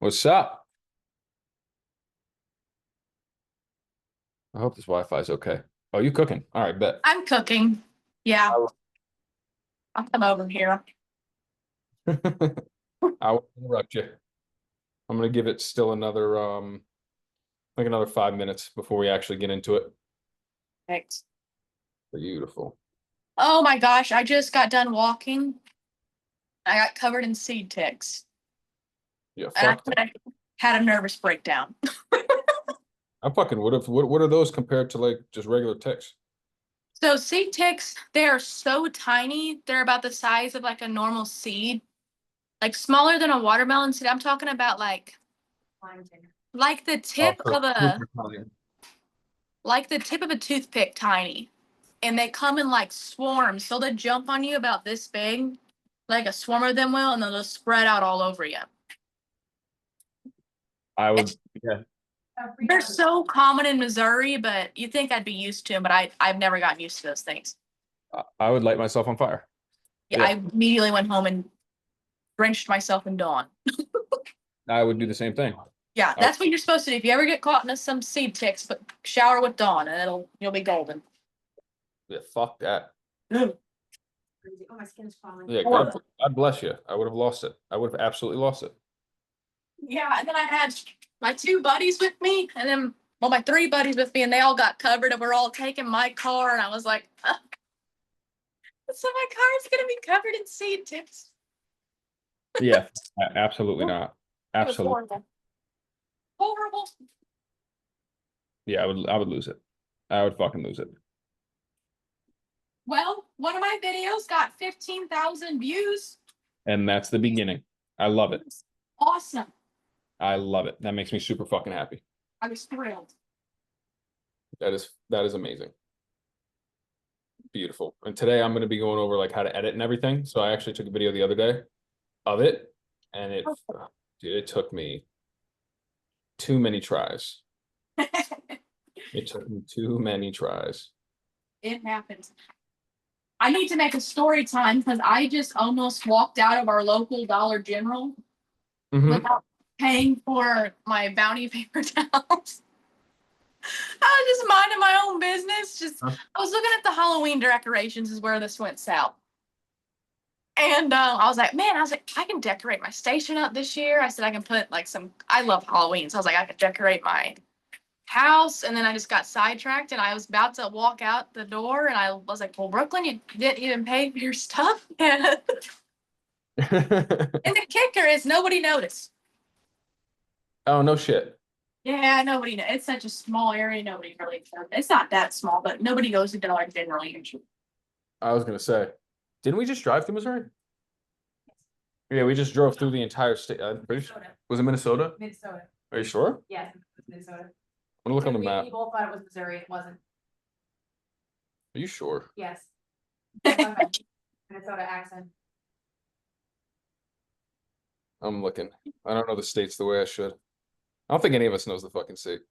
What's up? I hope this Wi-Fi is okay. Oh, you cooking? All right, bet. I'm cooking. Yeah, I I'll come over here. I will interrupt you. I'm gonna give it still another like another 5 minutes before we actually get into it. Thanks. Beautiful. Oh my gosh, I just got done walking. I got covered in seed ticks. Yeah, And I fuck that. kinda had a nervous breakdown. I fucking would have. What are those compared to like just regular ticks? So seed ticks, they are so tiny. They're about the size of like a normal seed, like smaller than a watermelon seed. I'm talking about like the Oh, tip so of a super tiny. like the tip of a toothpick tiny. And they come in like swarms. So they jump on you about this big, like a swarm of them will, and they'll just spread out all over you. I would. It's Yeah, They're so common in Missouri, but you think I'd be used to them, but I've never gotten used to those things. I would light myself on fire. Yeah, Yeah, I immediately went home and drenched myself in Dawn. I would do the same thing. Yeah, I, that's what you're supposed to do. If you ever get caught in some seed ticks, but shower with Dawn and you'll be golden. yeah, fuck that. Ugh. Oh, my skin is falling. Yeah, God bless you. I would have lost it. I would have absolutely lost it. Yeah, and then I had my two buddies with me, and then my three buddies with me, and they all got covered, and we're all taking my car, and I was like, so my car's gonna be covered in seed ticks. Yeah, absolutely not. It was Absolutely. horrible. Horrible. Yeah, I would lose it. I would fucking lose it. Well, one of my videos got 15,000 views. And that's the beginning. I love it. Awesome. I love it. That makes me super fucking happy. I was thrilled. That is amazing. Beautiful. And today I'm going to be going over like how to edit and everything. So I actually took a video the other day of it, and dude, it took me too many tries. It took me too many tries. It happens. I need to make a story time because I just almost walked out of our local Dollar General without paying for my Bounty paper towels. I was just minding my own business. I was looking at the Halloween decorations is where this went south. And I was like, I can decorate my station up this year. I said I can put like I love Halloween. So I was like, I could decorate my house. And then I just got sidetracked and I was about to walk out the door and I was like, well, Brooklyn, you didn't even pay for your stuff. And the kicker is nobody noticed. Oh, no shit. Yeah, nobody knows. It's such a small area. Nobody really. It's not that small, but nobody goes to Dollar General usually. I was going to say, didn't we just drive through Missouri? Yeah, we just drove through the entire state. I'm pretty sure. Was it Minnesota? Minnesota. Are you sure? Yes, it's Minnesota. I'm gonna look on the We map. both thought it was Missouri. It wasn't. Are you sure? Yes. Minnesota accent. I'm looking. I don't know the states the way I should. I don't think any of us knows the fucking state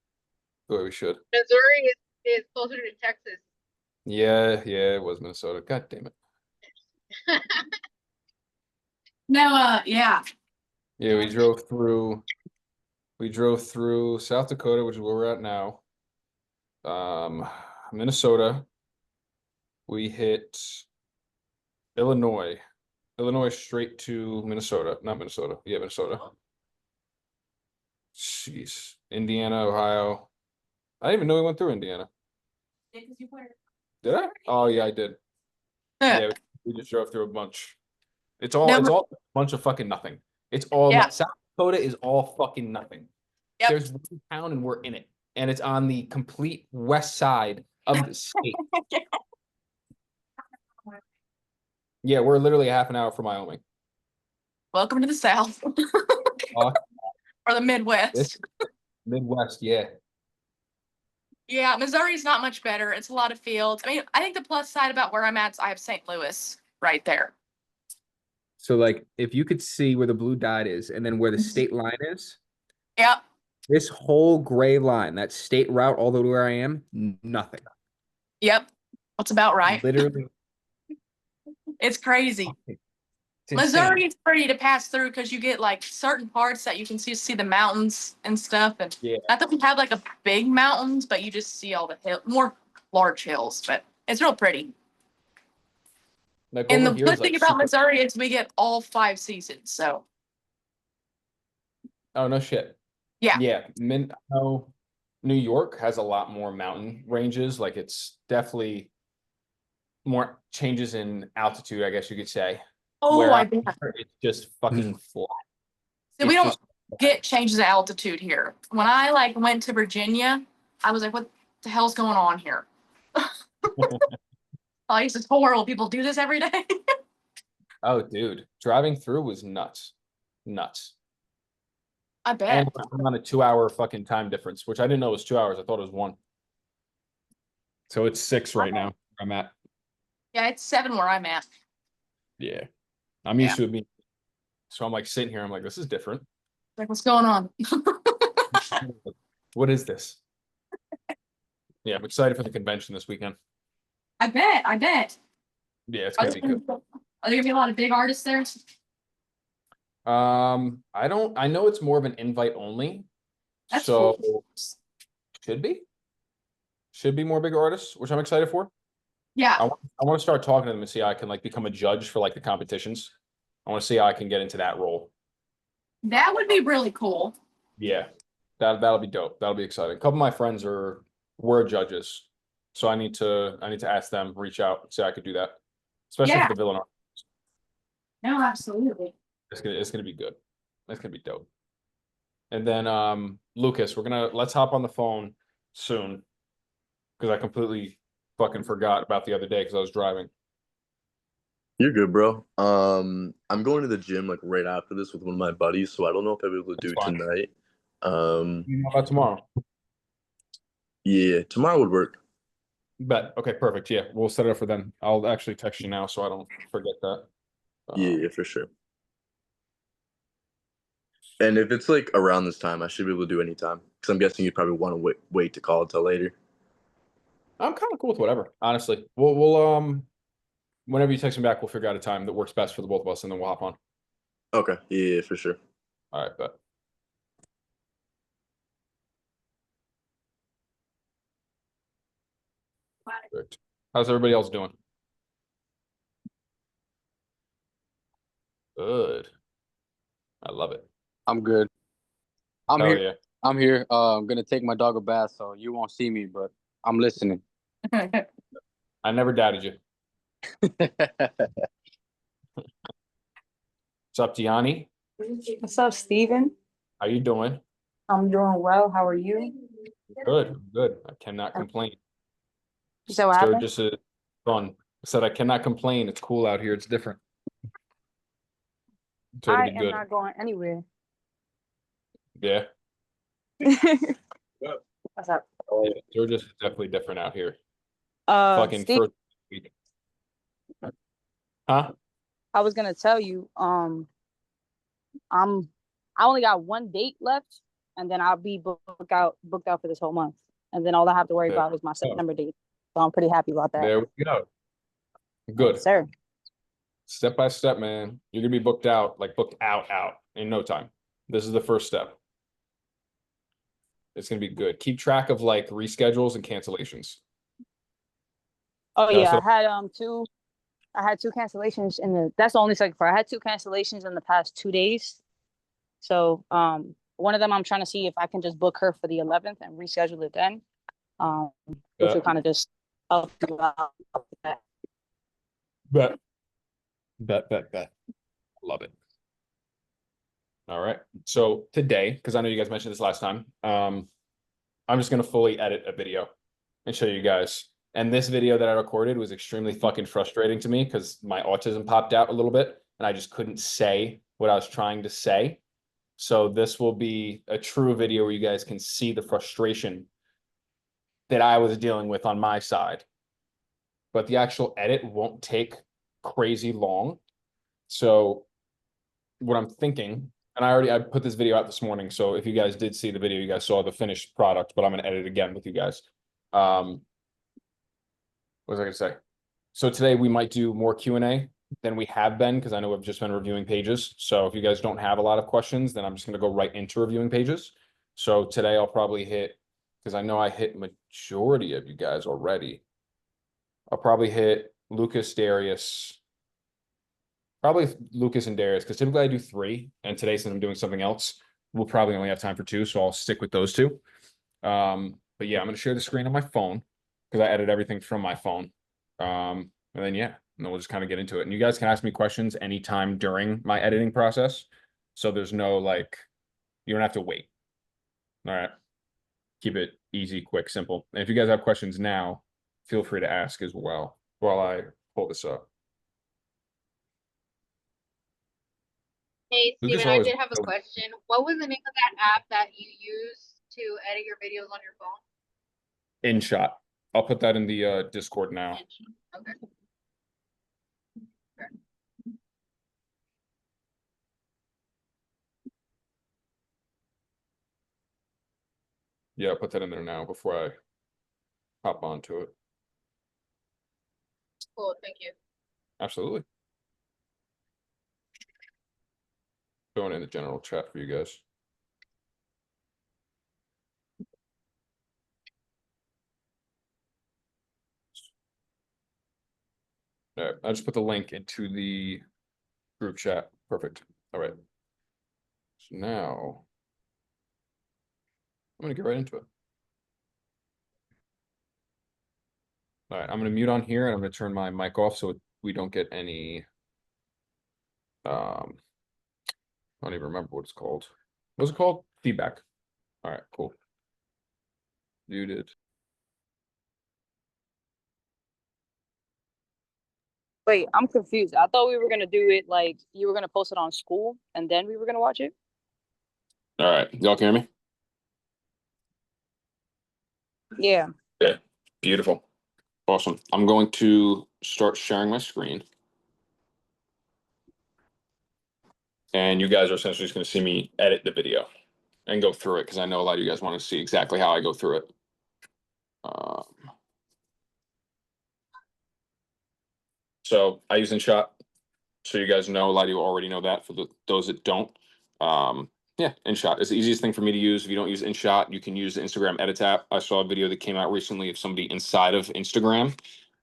the way we should. Missouri is closer to Texas. Yeah, it was Minnesota. God damn it. No, yeah. Yeah, we drove through South Dakota, which is where we're at now. Minnesota. We hit Illinois. Illinois straight to Minnesota. Not Minnesota. Yeah, Minnesota. Jeez. Indiana, Ohio. I didn't even know we went through Indiana. Did I? Oh yeah, I did. Yeah, we just drove through a bunch. It's all a bunch of fucking nothing. It's all South Dakota is all fucking nothing. Yep. There's one town and we're in it. And it's on the complete west side of the state. Yeah, we're literally a half an hour from Wyoming. Welcome to the South. Or the Midwest. Midwest, yeah. Yeah, Missouri's not much better. It's a lot of fields. I mean, I think the plus side about where I'm at is I have St. Louis right there. So, like, if you could see where the blue dot is and then where the state line is. Yep. This whole gray line, that state route all the way to where I am, nothing. Yep. That's about right. Literally. It's crazy. It's insane. Missouri is pretty to pass through because you get like certain parts that you can see the mountains and stuff. And Yeah. not that we have like a big mountains, but you just see all the more large hills. But it's real pretty. Like And over the here good is, like, thing about super- Missouri is we get all 5 seasons. So Oh, no shit. yeah. Yeah. No, New York has a lot more mountain ranges. Like it's definitely more changes in altitude, I guess you could say. Oh, Where I out bet. here, it's just fucking flat. See, we It's don't just get changes of altitude here. When I like went to Virginia, I was like, what the hell's going on here? I used to horrible. People do this every day. Oh, dude, driving through was nuts, nuts. I And bet. we're on a 2 hour fucking time difference, which I didn't know was 2 hours. I thought it was one. So it's 6 right now. Where I'm at. Yeah, it's 7 where I'm at. Yeah, I'm used to it being. So I'm like sitting here. I'm like, this is different. Like, what's going on? What is this? Yeah, I'm excited for the convention this weekend. I bet. I bet. Yeah, it's Are gonna be good. there gonna be a lot of big artists there? I don't. I know it's more of an invite only. That's So cool. should be more bigger artists, which I'm excited for. Yeah. I want to start talking to them and see how I can like become a judge for like the competitions. I want to see how I can get into that role. That would be really cool. Yeah, that'll be dope. That'll be exciting. A couple of my friends were judges, so I need to ask them, reach out, see how I could do that, especially Yeah. for the villain art. No, absolutely. It's gonna be good. It's gonna be dope. And then Lucas, let's hop on the phone soon because I completely fucking forgot about the other day because I was driving. You're good, bro. I'm going to the gym like right after this with one of my buddies, so I don't know if I'll be able to do That's fine. tonight. How about tomorrow? Yeah, tomorrow would work. Bet. Okay, perfect. Yeah, we'll set it up for then. I'll actually text you now so I don't forget that. Yeah, for sure. And if it's like around this time, I should be able to do any time because I'm guessing you probably want to wait to call until later. I'm kind of cool with whatever, honestly. We'll whenever you text me back, we'll figure out a time that works best for the both of us, and then we'll hop on. Okay, yeah, for sure. All right, bet. Perfect. How's everybody else doing? Good. I love it. I'm good. I'm Hell here. yeah. I'm here. I'm gonna take my dog a bath, so you won't see me, but I'm listening. I never doubted you. What's up, Tiani? What's up, Steven? How you doing? I'm doing well. How are you? Good. Good. I cannot complain. So what happened? Sturgis is fun. I said I cannot complain. It's cool out here. It's different. So it'll I be am good. not going anywhere. Yeah. What's up? Sturgis is definitely different out here. Fucking Steve, first week. Huh? I was gonna tell you, I only got one date left, and then I'll be booked out for this whole month, and then all I have to worry There about is my we go. September date. So I'm pretty happy about that. There we go. Good. Yes, sir. Step by step, man. You're gonna be booked out in no time. This is the first step. It's gonna be good. Keep track of like reschedules and cancellations. Oh That's yeah, what- I had two cancellations that's the only second part. I had two cancellations in the past 2 days. So one of them I'm trying to see if I can just book her for the 11th and reschedule it then. Which Yeah. will kind of just help you out with that. Bet. Love it. All right. So today, because I know you guys mentioned this last time, I'm just gonna fully edit a video and show you guys. And this video that I recorded was extremely fucking frustrating to me because my autism popped out a little bit and I just couldn't say what I was trying to say. So this will be a true video where you guys can see the frustration that I was dealing with on my side. But the actual edit won't take crazy long. So what I'm thinking, and I put this video out this morning, so if you guys did see the video, you guys saw the finished product, but I'm gonna edit it again with you guys. What was I gonna say? So today we might do more Q&A than we have been, because I know we've just been reviewing pages. So if you guys don't have a lot of questions, then I'm just gonna go right into reviewing pages. So today I'll probably hit, because I know I hit majority of you guys already. I'll probably hit Lucas, Darius. Probably Lucas and Darius, because typically I do 3, and today, since I'm doing something else, we'll probably only have time for 2, so I'll stick with those 2. But yeah, I'm gonna share the screen on my phone because I edit everything from my phone. And then yeah, and then we'll just kind of get into it. And you guys can ask me questions anytime during my editing process. So there's no like, you don't have to wait. All right. Keep it easy, quick, simple. And if you guys have questions now, feel free to ask as well while I pull this up. Hey, Lucas Steven, I always did have a question. What was the name of that app that you use to edit your videos on your phone? InShot. I'll put that in the Discord now. Okay. Yeah, I'll put that in there now before I hop onto it. Cool, thank you. Absolutely. Going in the general chat for you guys. All right, I just put the link into the group chat. Perfect. All right. So now I'm gonna get right into it. All right, I'm gonna mute on here and I'm gonna turn my mic off so we don't get any I don't even remember what it's called. What's it called? Feedback. All right, cool. Muted. Wait, I'm confused. I thought we were gonna do it like you were gonna post it on school and then we were gonna watch it. All right, y'all can hear me? Yeah. Yeah, beautiful. Awesome. I'm going to start sharing my screen. And you guys are essentially just going to see me edit the video and go through it because I know a lot of you guys want to see exactly how I go through it. So I use InShot. So you guys know, a lot of you already know that. For those that don't, yeah, InShot is the easiest thing for me to use. If you don't use InShot, you can use the Instagram Edit app. I saw a video that came out recently of somebody inside of Instagram,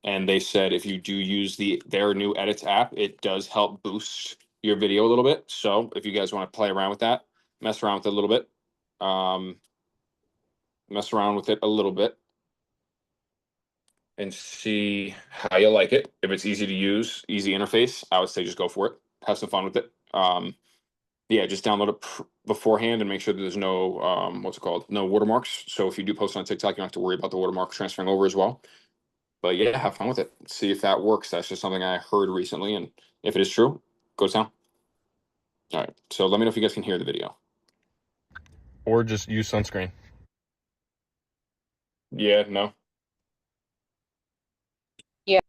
and they said if you do use their new Edits app, it does help boost your video a little bit. So if you guys want to play around with that, mess around with it a little bit, mess around with it a little bit, and see how you like it. If it's easy to use, easy interface, I would say just go for it. Have some fun with it. Yeah, just download it beforehand and make sure that there's no what's it called? No watermarks. So if you do post on TikTok, you don't have to worry about the watermarks transferring over as well. But yeah, have fun with it. See if that works. That's just something I heard recently, and if it is true, goes down. All right. So let me know if you guys can hear the video. Or just use sunscreen. Yeah, no. Yeah.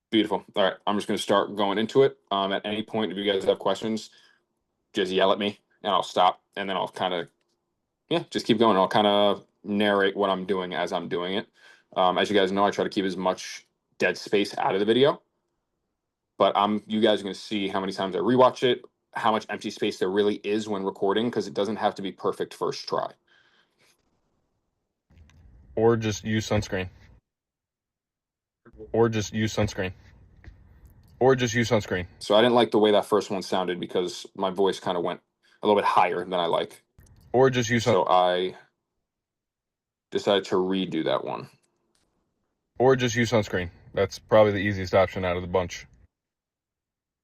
Beautiful. All right. I'm just gonna start going into it. At any point, if you guys have questions, just yell at me and I'll stop, and then I'll kind of, yeah, just keep going. I'll kind of narrate what I'm doing as I'm doing it. As you guys know, I try to keep as much dead space out of the video, but you guys are going to see how many times I rewatch it, how much empty space there really is when recording, because it doesn't have to be perfect first try. Or just use sunscreen. Or just use sunscreen. Or just use sunscreen. So I didn't like the way that first one sounded because my voice kind of went a little bit higher than I like. Or just use so I decided to redo that one. Or just use sunscreen. That's probably the easiest option out of the bunch.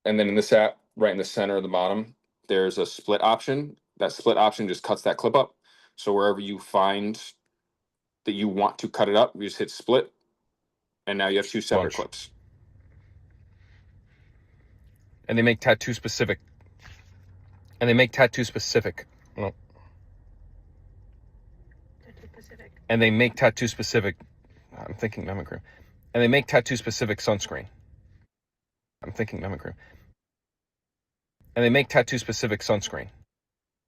And then in this app, right in the center of the bottom, there's a split option. That split option just cuts that clip up. So wherever you find that you want to cut it up, you just hit split. And now you have 2 separate clips. And they make tattoo specific. And they make tattoo specific. No. And they make tattoo specific. I'm thinking memory cream. And they make tattoo specific sunscreen. I'm thinking memory cream. And they make tattoo specific sunscreen.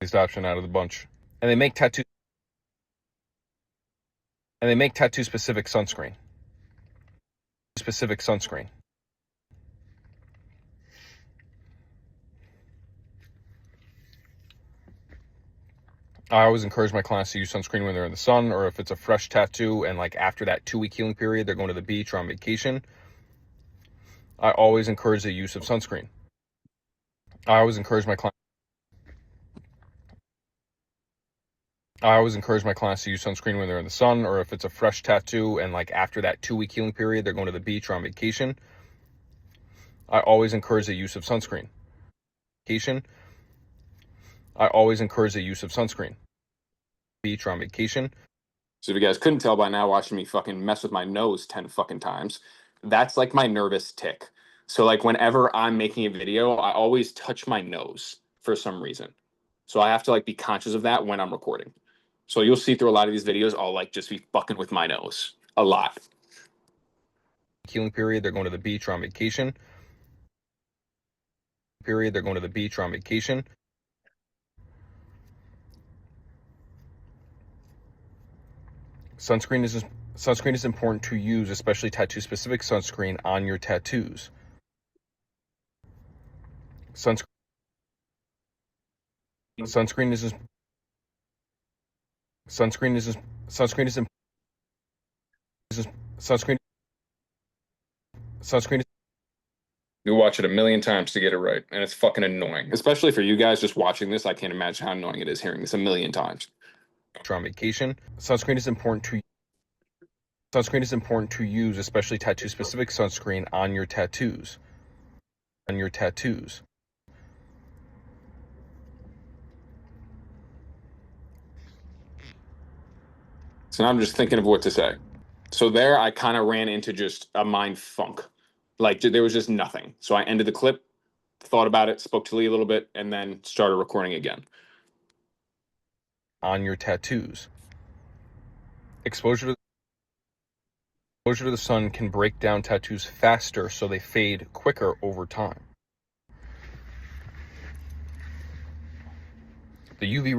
Easiest option out of the bunch. And they make tattoo. And they make tattoo specific sunscreen. Specific sunscreen. I always encourage my clients to use sunscreen when they're in the sun, or if it's a fresh tattoo and like after that 2-week healing period, they're going to the beach or on vacation. I always encourage the use of sunscreen. I always encourage my clients to use sunscreen when they're in the sun, or if it's a fresh tattoo and like after that 2-week healing period, they're going to the beach or on vacation. I always encourage the use of sunscreen. I always encourage the use of sunscreen. Beach or on vacation. So if you guys couldn't tell by now watching me fucking mess with my nose 10 fucking times, that's like my nervous tick. So like whenever I'm making a video, I always touch my nose for some reason. So I have to like be conscious of that when I'm recording. So you'll see through a lot of these videos, I'll like just be fucking with my nose a lot. Healing period, they're going to the beach or on vacation. They're going to the beach or on vacation. Sunscreen is important to use, especially tattoo-specific sunscreen on your tattoos. Sunscreen You watch it a million times to get it right, and it's fucking annoying. Especially for you guys just watching this, I can't imagine how annoying it is hearing this a million times. On vacation. Sunscreen is important to use, especially tattoo-specific sunscreen on your tattoos. So now I'm just thinking of what to say. So there, I kind of ran into just a mind funk. Like there was just nothing. So I ended the clip, thought about it, spoke to Lee a little bit, and then started recording again. On your tattoos. Exposure to the sun can break down tattoos faster, so they fade quicker over time. The UV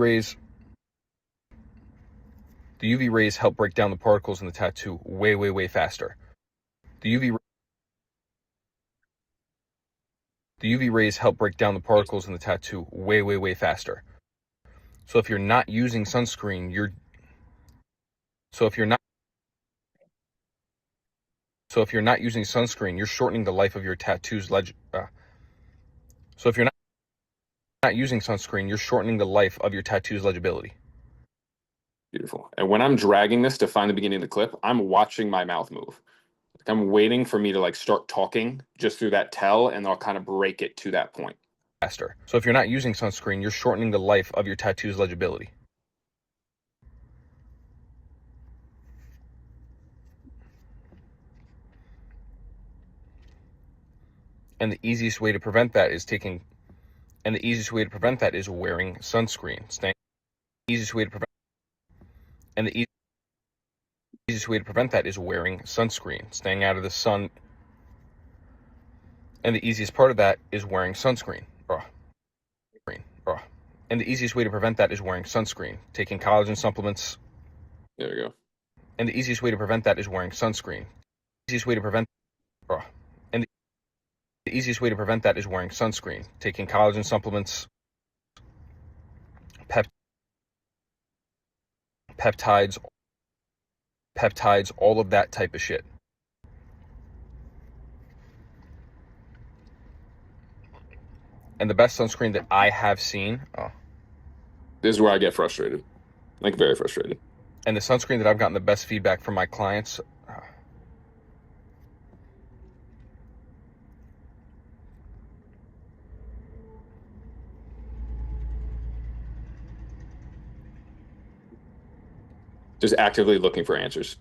rays help break down the particles in the tattoo way faster. The UV rays help break down the particles in the tattoo way faster. So if you're not using sunscreen, you're shortening the life of your tattoo's legibility. Beautiful. And when I'm dragging this to find the beginning of the clip, I'm watching my mouth move. Like I'm waiting for me to like start talking just through that tell, and I'll kind of break it to that point. Faster. So if you're not using sunscreen, you're shortening the life of your tattoo's legibility. And the easiest way to prevent that is wearing sunscreen. The easiest way to prevent that is wearing sunscreen, staying out of the sun. And the easiest part of that is wearing sunscreen. And the easiest way to prevent that is wearing sunscreen, taking collagen supplements. There we go. And the easiest way to prevent that is wearing sunscreen. The easiest way to prevent taking collagen supplements, peptides, all of that type of shit. And the best sunscreen that I have seen, This is where I get frustrated, like very frustrated. And the sunscreen that I've gotten the best feedback from my clients, Just actively looking for answers.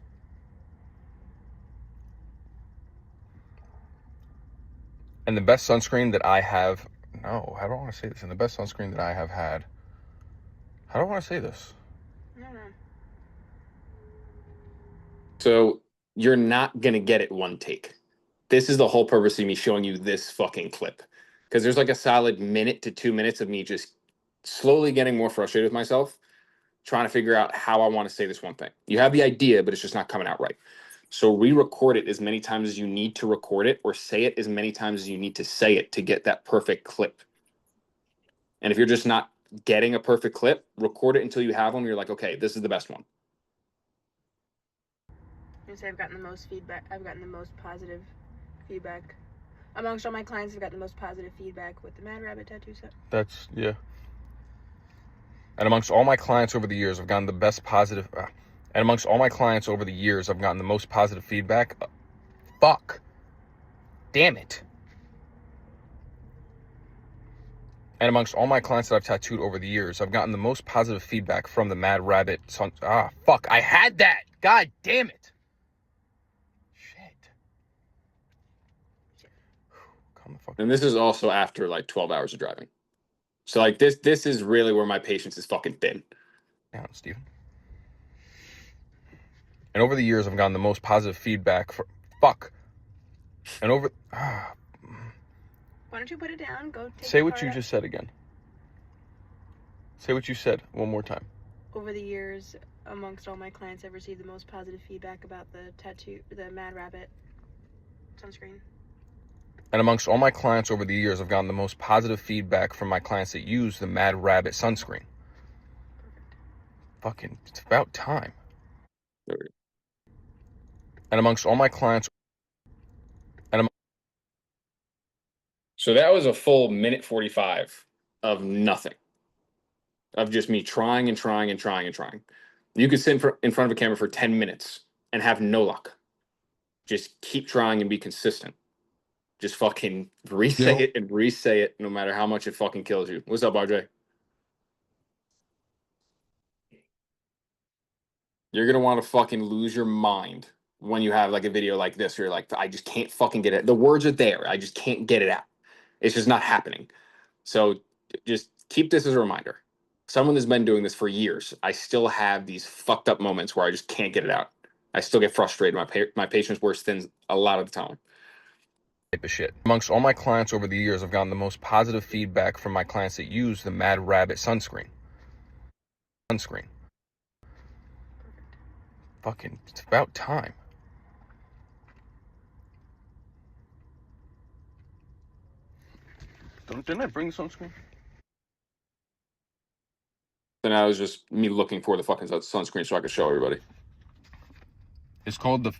And the best sunscreen that I have, no, how do I want to say this? And the best sunscreen that I have had, how do I want to say this? So you're not going to get it one take. This is the whole purpose of me showing you this fucking clip. Because there's like a solid minute to 2 minutes of me just slowly getting more frustrated with myself, trying to figure out how I want to say this one thing. You have the idea, but it's just not coming out right. So re-record it as many times as you need to record it, or say it as many times as you need to say it to get that perfect clip. And if you're just not getting a perfect clip, record it until you have one. You're like, okay, this is the best one. I've gotten the most feedback. I've gotten the most positive feedback amongst all my clients. I've gotten the most positive feedback with the Mad Rabbit tattoo set. That's, yeah. And amongst all my clients over the years, I've gotten the best positive. And amongst all my clients over the years, I've gotten the most positive feedback. Fuck. Damn it. And amongst all my clients that I've tattooed over the years, I've gotten the most positive feedback from the Mad Rabbit. Fuck. I had that. God damn it. Shit. Come the fuck. And this is also after like 12 hours of driving. So like this is really where my patience is fucking thin. Down, Steven. And over the years, I've gotten the most positive feedback for fuck. And over. Why don't you put it down? Go take Say what you just said again. Say what you said one more time. Over the years, amongst all my clients, I've received the most positive feedback about the Mad Rabbit sunscreen. And amongst all my clients over the years, I've gotten the most positive feedback from my clients that use the Mad Rabbit sunscreen. Fucking, it's about time. And amongst all my clients. So that was a full minute 45 of nothing. Of just me trying and trying and trying and trying. You could sit in front of a camera for 10 minutes and have no luck. Just keep trying and be consistent. Just fucking re-say it and re-say it no matter how much it fucking kills you. What's up, RJ? You're going to want to fucking lose your mind when you have like a video like this where you're like, I just can't fucking get it. The words are there. I just can't get it out. It's just not happening. So just keep this as a reminder. Someone has been doing this for years. I still have these fucked up moments where I just can't get it out. I still get frustrated. My patience wears thin a lot of the time. Type of shit. Amongst all my clients over the years, I've gotten the most positive feedback from my clients that use the Mad Rabbit sunscreen. Fucking, it's about time. Didn't I bring sunscreen? So now it was just me looking for the fucking sunscreen so I could show everybody. It's called the.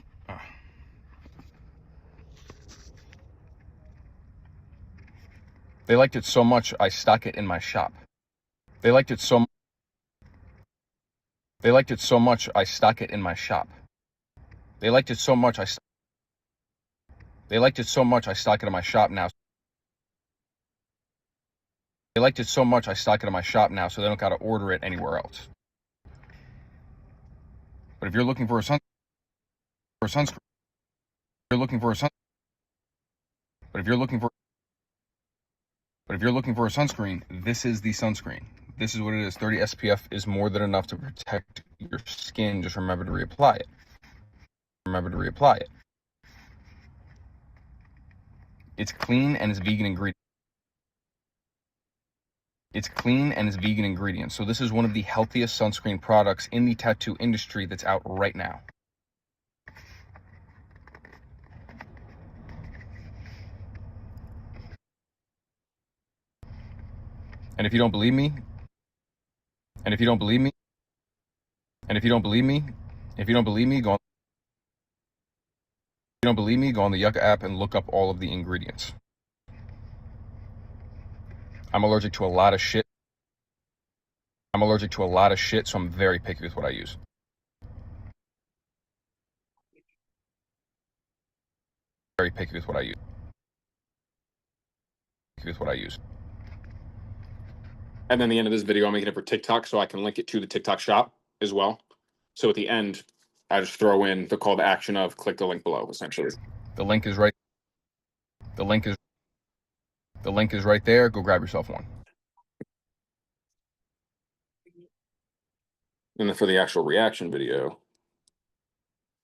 They liked it so much, I stock it in my shop. They liked it so much, I stock it in my shop. They liked it so much, I stock it in my shop now. They liked it so much, I stock it in my shop now, so they don't gotta order it anywhere else. But if you're looking for a sunscreen, But if you're looking for a sunscreen, this is the sunscreen. This is what it is. 30 SPF is more than enough to protect your skin. Just remember to reapply it. It's clean and it's vegan ingredients. So this is one of the healthiest sunscreen products in the tattoo industry that's out right now. And if you don't believe me, go on the Yucca app and look up all of the ingredients. I'm allergic to a lot of shit. So I'm very picky with what I use. And then the end of this video, I'm making it for TikTok so I can link it to the TikTok shop as well. So at the end, I just throw in the call to action of click the link below, essentially. The link is right there. Go grab yourself one. And then for the actual reaction video,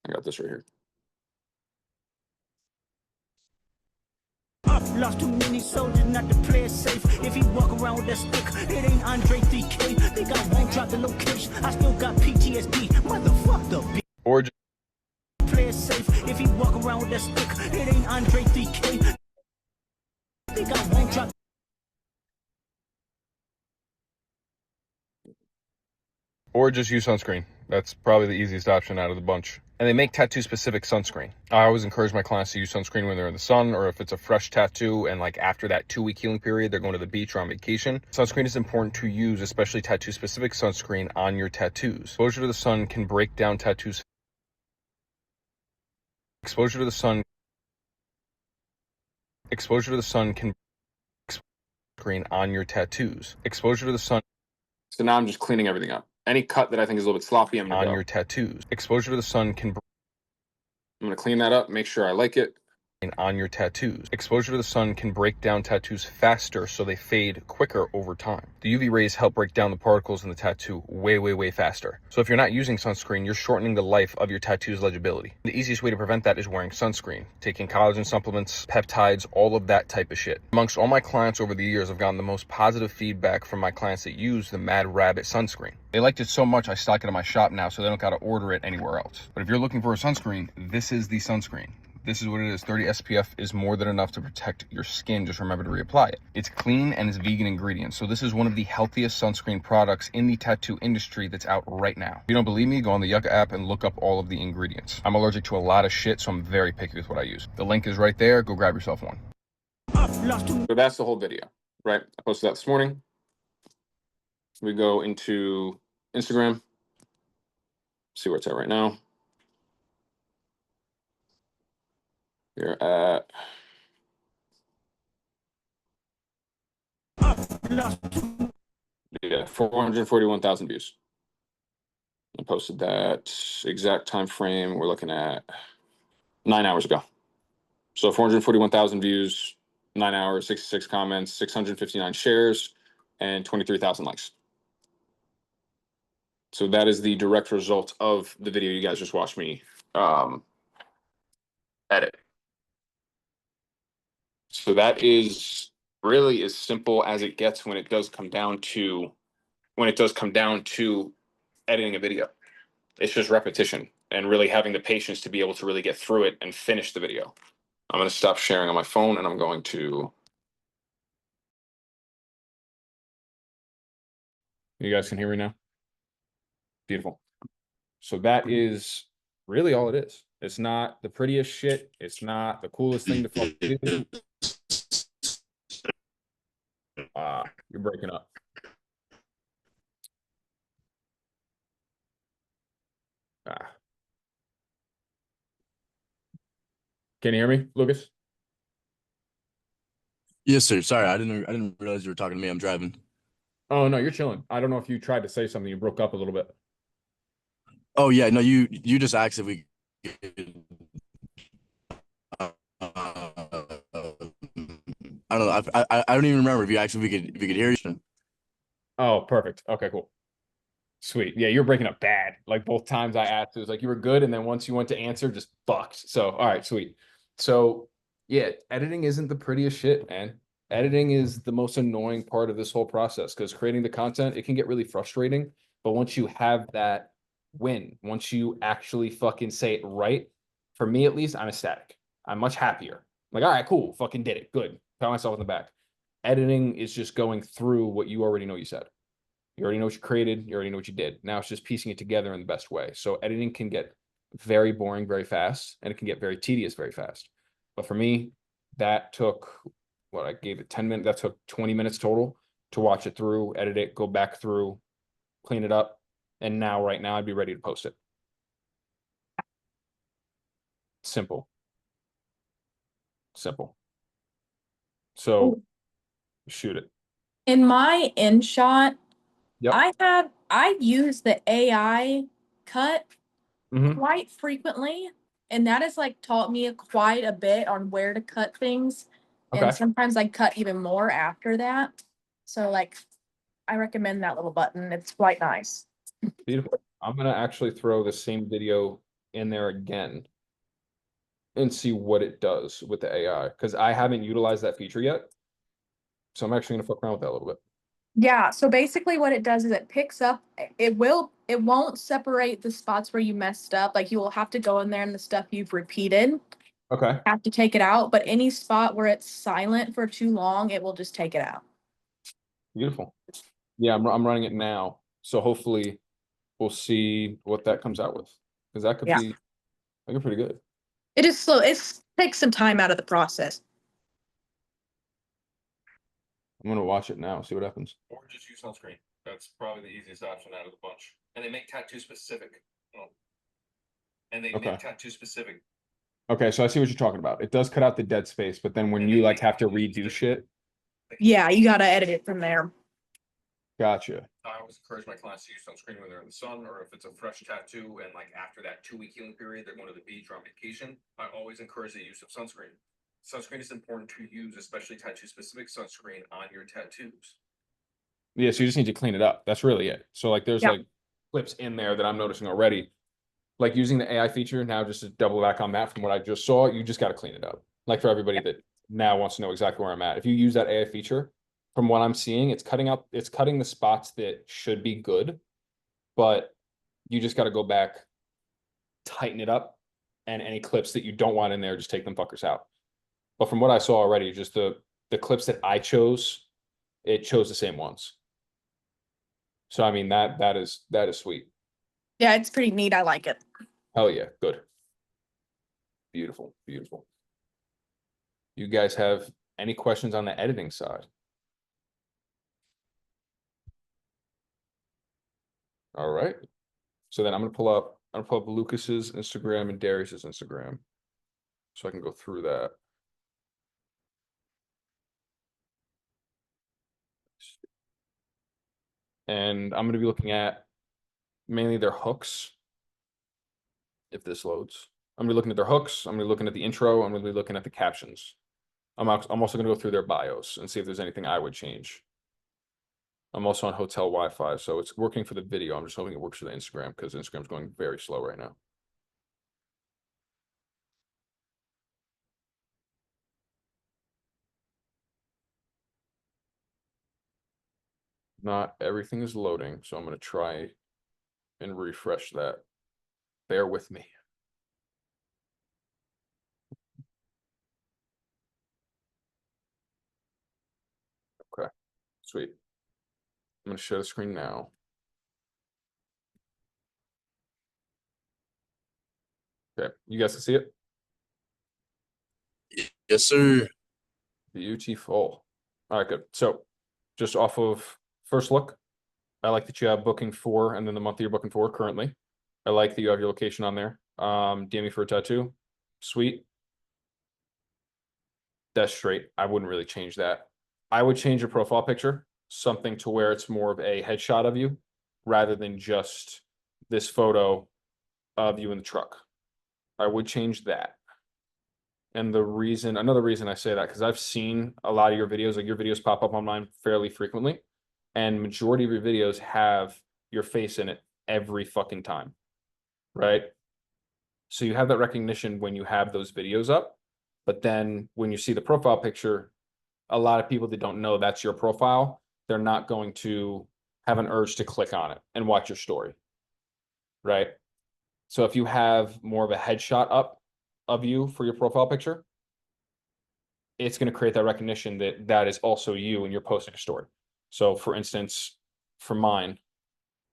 I got this right here. I've lost too many soldiers not to play it safe. If he walk around with a stick, it ain't Andre 3K. Think I won't drop the location. I still got PTSD. Motherfucker. Or just play it safe. If he walk around with a stick, it ain't Andre 3K. Think I won't drop. Or just use sunscreen. That's probably the easiest option out of the bunch. And they make tattoo-specific sunscreen. I always encourage my clients to use sunscreen when they're in the sun, or if it's a fresh tattoo and like after that 2-week healing period, they're going to the beach or on vacation. Sunscreen is important to use, especially tattoo-specific sunscreen on your tattoos. Exposure to the sun can break down tattoos. Exposure to the sun can screen on your tattoos. Exposure to the sun. So now I'm just cleaning everything up. Any cut that I think is a little bit sloppy, I'm gonna on go. your tattoos. Exposure to the sun can. I'm gonna clean that up, make sure I like it. On your tattoos. Exposure to the sun can break down tattoos faster, so they fade quicker over time. The UV rays help break down the particles in the tattoo way faster. So if you're not using sunscreen, you're shortening the life of your tattoo's legibility. The easiest way to prevent that is wearing sunscreen, taking collagen supplements, peptides, all of that type of shit. Amongst all my clients over the years, I've gotten the most positive feedback from my clients that use the Mad Rabbit sunscreen. They liked it so much, I stock it in my shop now, so they don't gotta order it anywhere else. But if you're looking for a sunscreen, this is the sunscreen. This is what it is. 30 SPF is more than enough to protect your skin. Just remember to reapply it. It's clean and it's vegan ingredients. So this is one of the healthiest sunscreen products in the tattoo industry that's out right now. If you don't believe me, go on the Yucca app and look up all of the ingredients. I'm allergic to a lot of shit, so I'm very picky with what I use. The link is right there. Go grab yourself one. So that's the whole video, right? I posted that this morning. We go into Instagram. See where it's at right now. We're at yeah, 441,000 views. I posted that exact time frame. We're looking at 9 hours ago. So 441,000 views, 9 hours, 66 comments, 659 shares, and 23,000 likes. So that is the direct result of the video you guys just watched me edit. So that is really as simple as it gets when it does come down to editing a video. It's just repetition and really having the patience to be able to really get through it and finish the video. I'm going to stop sharing on my phone and I'm going to. You guys can hear me now? Beautiful. So that is really all it is. It's not the prettiest shit. It's not the coolest thing to fucking do. You're breaking up. Can you hear me, Lucas? Yes, sir. Sorry, I didn't realize you were talking to me. I'm driving. Oh no, you're chilling. I don't know if you tried to say something. You broke up a little bit. Oh yeah, no, you just asked if we. I don't know. I don't even remember if you asked if we could hear you. Oh, perfect. Okay, cool. Sweet. Yeah, you're breaking up bad. Like both times I asked, it was like you were good, and then once you went to answer, just fucked. So, all right, sweet. So, yeah, editing isn't the prettiest shit, man. Editing is the most annoying part of this whole process because creating the content, it can get really frustrating. But once you have that win, once you actually fucking say it right, for me at least, I'm ecstatic. I'm much happier. Like, all right, cool, fucking did it. Good. Pat myself on the back. Editing is just going through what you already know you said. You already know what you created. You already know what you did. Now it's just piecing it together in the best way. So editing can get very boring very fast, and it can get very tedious very fast. But for me, that took what I gave it 10 minutes. That took 20 minutes total to watch it through, edit it, go back through, clean it up. And now, right now, I'd be ready to post it. Simple. Simple. So shoot it. In my InShot, Yep. I use the AI cut Mhm. quite frequently, and that has like taught me quite a bit on where to cut things. Okay. And sometimes I cut even more after that. So like I recommend that little button. It's quite nice. Beautiful. I'm gonna actually throw the same video in there again and see what it does with the AI because I haven't utilized that feature yet. So I'm actually gonna fuck around with that a little bit. Yeah, so basically what it does is it picks up, it won't separate the spots where you messed up. Like you will have to go in there and the stuff you've repeated, Okay. have to take it out. But any spot where it's silent for too long, it will just take it out. Beautiful. Yeah, I'm running it now. So hopefully we'll see what that comes out with. Because that could Yeah. be looking pretty good. It is slow. It takes some time out of the process. I'm gonna watch it now, see what happens. Or just use sunscreen. That's probably the easiest option out of the bunch. And they make tattoo specific. Oh. And they Okay. make tattoo specific. Okay, so I see what you're talking about. It does cut out the dead space, but then when you like have to redo shit, Yeah, you gotta edit it from there. gotcha. I always encourage my clients to use sunscreen when they're in the sun, or if it's a fresh tattoo and like after that 2-week healing period, they're going to the beach or on vacation. I always encourage the use of sunscreen. Sunscreen is important to use, especially tattoo specific sunscreen on your tattoos. Yeah, so you just need to clean it up. That's really it. So like there's Yeah. like clips in there that I'm noticing already. Like using the AI feature now, just to double back on that from what I just saw, you just got to clean it up. Like for everybody that now wants to know exactly where I'm at. If you use that AI feature, from what I'm seeing, it's cutting the spots that should be good, but you just got to go back, tighten it up, and any clips that you don't want in there, just take them fuckers out. But from what I saw already, just the clips that I chose, it chose the same ones. So I mean that is sweet. Yeah, it's pretty neat. I like it. Hell yeah, good. Beautiful, beautiful. You guys have any questions on the editing side? All right. So then I'm gonna pull up Lucas's Instagram and Darius's Instagram, so I can go through that. And I'm gonna be looking at mainly their hooks. If this loads, I'm gonna be looking at their hooks. I'm gonna be looking at the intro. I'm gonna be looking at the captions. I'm also gonna go through their bios and see if there's anything I would change. I'm also on hotel Wi-Fi, so it's working for the video. I'm just hoping it works for the Instagram because Instagram's going very slow right now. Not everything is loading, so I'm gonna try and refresh that. Bear with me. Okay, sweet. I'm gonna share the screen now. Okay, you guys can see it? Yes, sir. Beautiful. All right, good. So just off of first look, I like that you have booking for and then the month that you're booking for currently. I like that you have your location on there. DM me for a tattoo. Sweet. That's straight. I wouldn't really change that. I would change your profile picture, something to where it's more of a headshot of you rather than just this photo of you in the truck. I would change that. And another reason I say that, because I've seen a lot of your videos, like your videos pop up on mine fairly frequently, and majority of your videos have your face in it every fucking time, right? So you have that recognition when you have those videos up, but then when you see the profile picture, a lot of people that don't know that's your profile, they're not going to have an urge to click on it and watch your story, right? So if you have more of a headshot up of you for your profile picture, it's going to create that recognition that that is also you and you're posting a story. So for instance, for mine,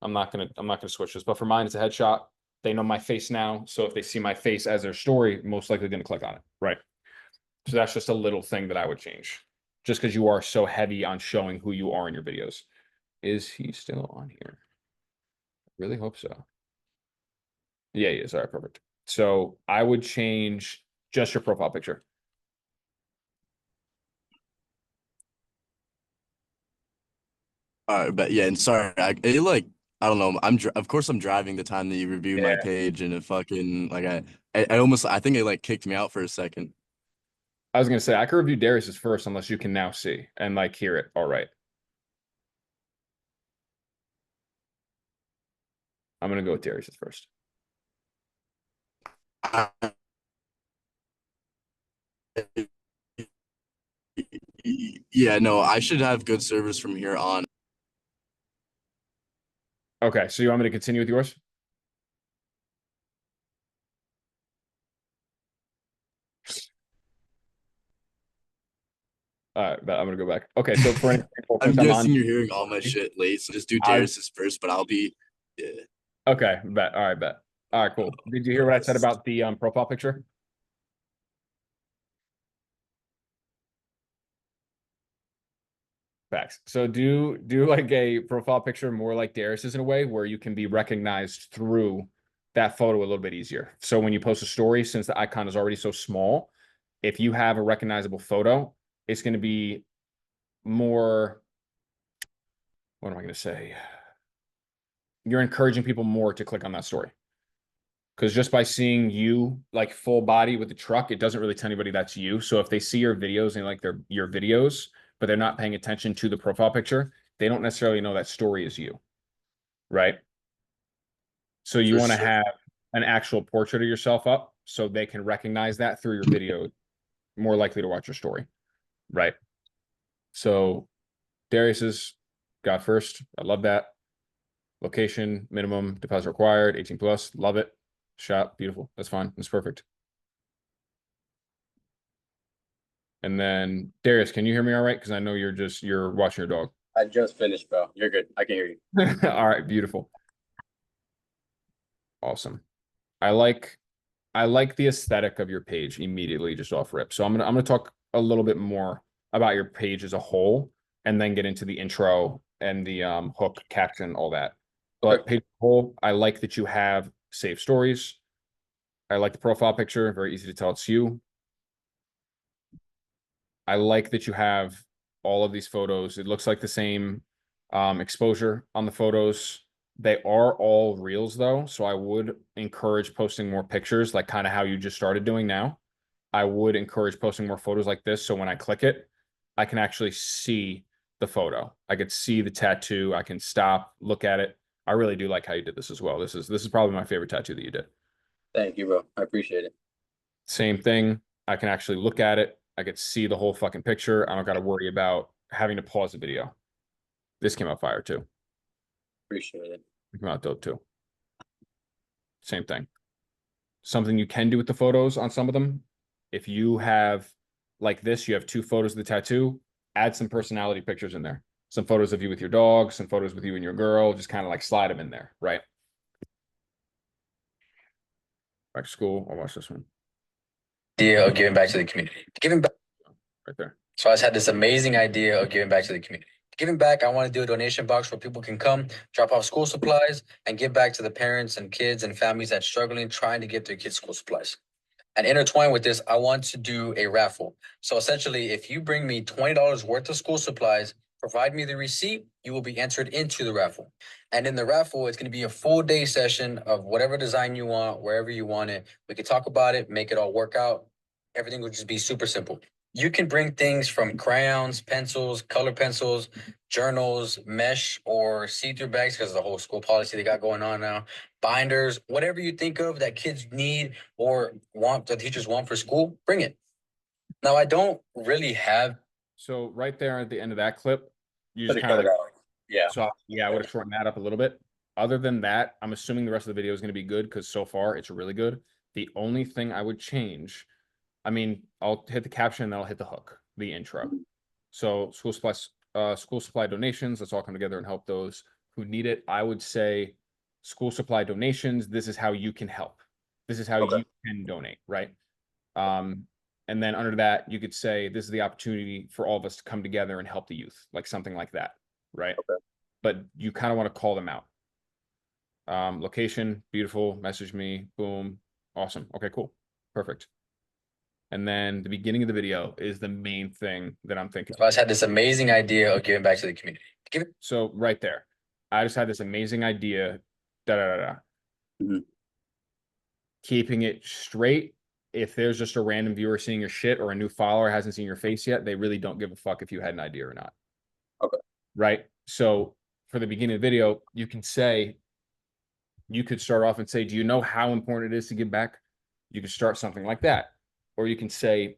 I'm not gonna switch this, but for mine, it's a headshot. They know my face now, so if they see my face as their story, most likely going to click on it, right? So that's just a little thing that I would change, just because you are so heavy on showing who you are in your videos. Is he still on here? I really hope so. Yeah, he is. All right, perfect. So I would change just your profile picture. All right, but yeah, and sorry, I don't know. Of course I'm driving the time that you reviewed my page, and it fucking like I think it like kicked me out for a second. I was gonna say I could review Darius's first unless you can now see and like hear it. All right. I'm gonna go with Darius's first. Yeah, no, I should have good service from here on. Okay, so you want me to continue with yours? All right, but I'm gonna go back. Okay, so for any I'm guessing you're hearing all my shit late, so just do Darius's first, but I'll be yeah. Okay, bet. All right, bet. All right, cool. Did you hear what I said about the profile picture? Facts. So do like a profile picture more like Darius's in a way where you can be recognized through that photo a little bit easier. So when you post a story, since the icon is already so small, if you have a recognizable photo, it's going to be more, what am I going to say? You're encouraging people more to click on that story. Because just by seeing you like full body with the truck, it doesn't really tell anybody that's you. So if they see your videos and like your videos, but they're not paying attention to the profile picture, they don't necessarily know that story is you, right? So you For want to sure. have an actual portrait of yourself up so they can recognize that through your video, more likely to watch your story, right? So Darius's got first. I love that. Location, minimum deposit required, 18 plus. Love it. Shop, beautiful. That's fine. That's perfect. And then Darius, can you hear me all right? Because I know you're watching your dog. I just finished, bro. You're good. I can hear you. All right, beautiful. Awesome. I like the aesthetic of your page immediately just off rip. So I'm gonna talk a little bit more about your page as a whole and then get into the intro and the hook, caption, all that. But page as a whole, I like that you have saved stories. I like the profile picture, very easy to tell it's you. I like that you have all of these photos. It looks like the same exposure on the photos. They are all reels though, so I would encourage posting more pictures, like kind of how you just started doing now. I would encourage posting more photos like this, so when I click it, I can actually see the photo. I could see the tattoo. I can stop, look at it. I really do like how you did this as well. This is probably my favorite tattoo that you did. Thank you, bro. I appreciate it. Same thing. I can actually look at it. I could see the whole fucking picture. I don't got to worry about having to pause the video. This came out fire too. Appreciate it. It came out dope too. Same thing. Something you can do with the photos on some of them. If you have like this, you have two photos of the tattoo, add some personality pictures in there. Some photos of you with your dog, some photos with you and your girl, just kind of like slide them in there, right? Back to school. I'll watch this one. Idea of giving back to the community. Giving back. Right there. So I just had this amazing idea of giving back to the community. Giving back, I want to do a donation box where people can come, drop off school supplies, and give back to the parents and kids and families that's struggling, trying to get their kids school supplies. And intertwined with this, I want to do a raffle. So essentially, if you bring me $20 worth of school supplies, provide me the receipt, you will be entered into the raffle. And in the raffle, it's going to be a full day session of whatever design you want, wherever you want it. We can talk about it, make it all work out. Everything will just be super simple. You can bring things from crayons, pencils, color pencils, journals, mesh, or see-through bags because of the whole school policy they got going on now. Binders, whatever you think of that kids need or want, the teachers want for school, bring it. Now, I don't really have. So right there at the end of that clip, you just Pretty kind of like, Yeah. so yeah, I would have shortened that up a little bit. Other than that, I'm assuming the rest of the video is going to be good because so far it's really good. The only thing I would change, I mean, I'll hit the caption and then I'll hit the hook, the intro. So school supply donations, let's all come together and help those who need it. I would say school supply donations, this is how you can help. This is how you can donate, right? And then under that, you could say this is the opportunity for all of us to come together and help the youth, like something like that, right? But you kind of want to call them out. Location, beautiful, message me, boom, awesome. Okay, cool, perfect. And then the beginning of the video is the main thing that I'm thinking. So I just had this amazing idea of giving back to the community. So right there, I just had this amazing idea, keeping it straight. If there's just a random viewer seeing your shit or a new follower hasn't seen your face yet, they really don't give a fuck if you had an idea or not. Okay. Right? So for the beginning of the video, you could start off and say, do you know how important it is to give back? You could start something like that. Or you can say,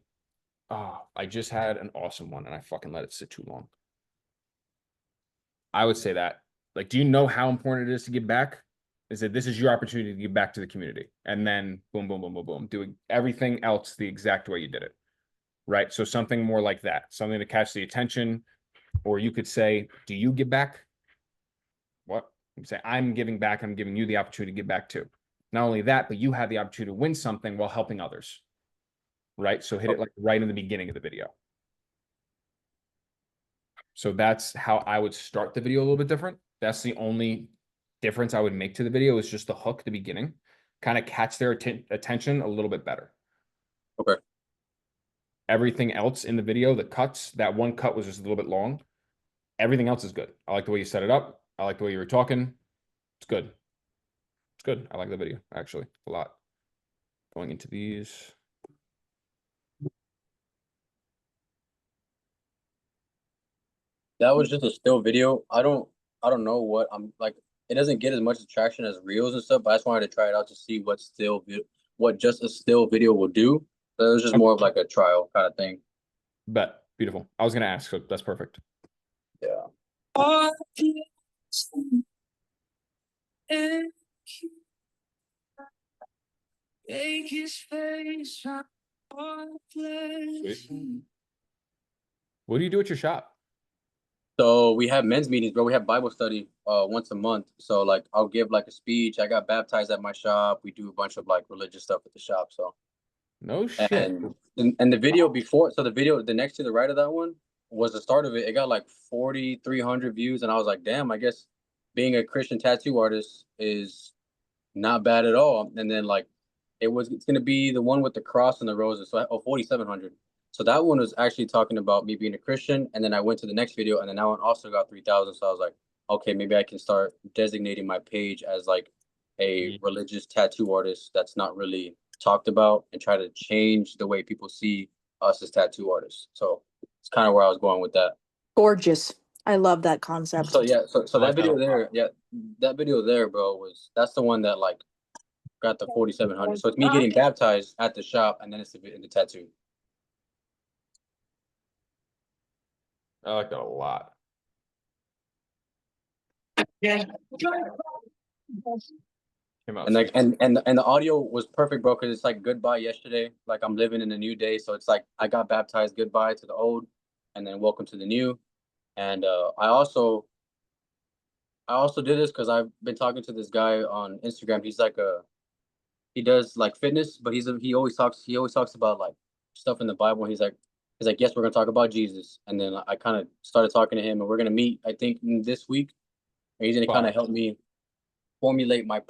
oh, I just had an awesome one and I fucking let it sit too long. I would say that. Like, do you know how important it is to give back? Is that this is your opportunity to give back to the community. And then boom, boom, boom, boom, boom. Doing everything else the exact way you did it. Right? So something more like that. Something to catch the attention. Or you could say, do you give back? What? You say, I'm giving back, I'm giving you the opportunity to give back too. Not only that, but you have the opportunity to win something while helping others. Right? So hit it like right in the beginning of the video. So that's how I would start the video a little bit different. That's the only difference I would make to the video is just the hook, the beginning, kind of catch their attention a little bit better. Okay. Everything else in the video, the cuts, that one cut was just a little bit long. Everything else is good. I like the way you set it up. I like the way you were talking. It's good. It's good. I like the video, actually, a lot. Going into these. That was just a still video. I don't know what I'm like. It doesn't get as much traction as reels and stuff, but I just wanted to try it out to see what just a still video will do. So it was just more of like a trial kind of thing. Bet. Beautiful. I was gonna ask, so that's perfect. Yeah. Sweet. What do you do at your shop? So we have men's meetings, bro. We have Bible study once a month. So like I'll give like a speech. I got baptized at my shop. We do a bunch of like religious stuff at the shop. So no shit. And the video before, so the video the next to the right of that one was the start of it. It got like 4,300 views, and I was like, damn, I guess being a Christian tattoo artist is not bad at all. And then like it's gonna be the one with the cross and the roses. So 4,700. So that one was actually talking about me being a Christian, and then I went to the next video, and then that one also got 3,000. So I was like, okay, maybe I can start designating my page as like a religious tattoo artist that's not really talked about, and try to change the way people see us as tattoo artists. So it's kind of where I was going with that. Gorgeous. I love that concept. So yeah, so that video there, that video there, bro, that's the one that like got the 4,700. So it's me getting baptized at the shop, and then it's the tattoo. I like that a lot. Yeah. And like and the audio was perfect, bro, because it's like goodbye yesterday. Like I'm living in a new day. So it's like I got baptized, goodbye to the old, and then welcome to the new. And I also did this because I've been talking to this guy on Instagram. He's like he does like fitness, but he always talks about like stuff in the Bible. And he's like, yes, we're gonna talk about Jesus. And then I kind of started talking to him, and we're gonna meet, I think, this week. And he's gonna kind of help me formulate my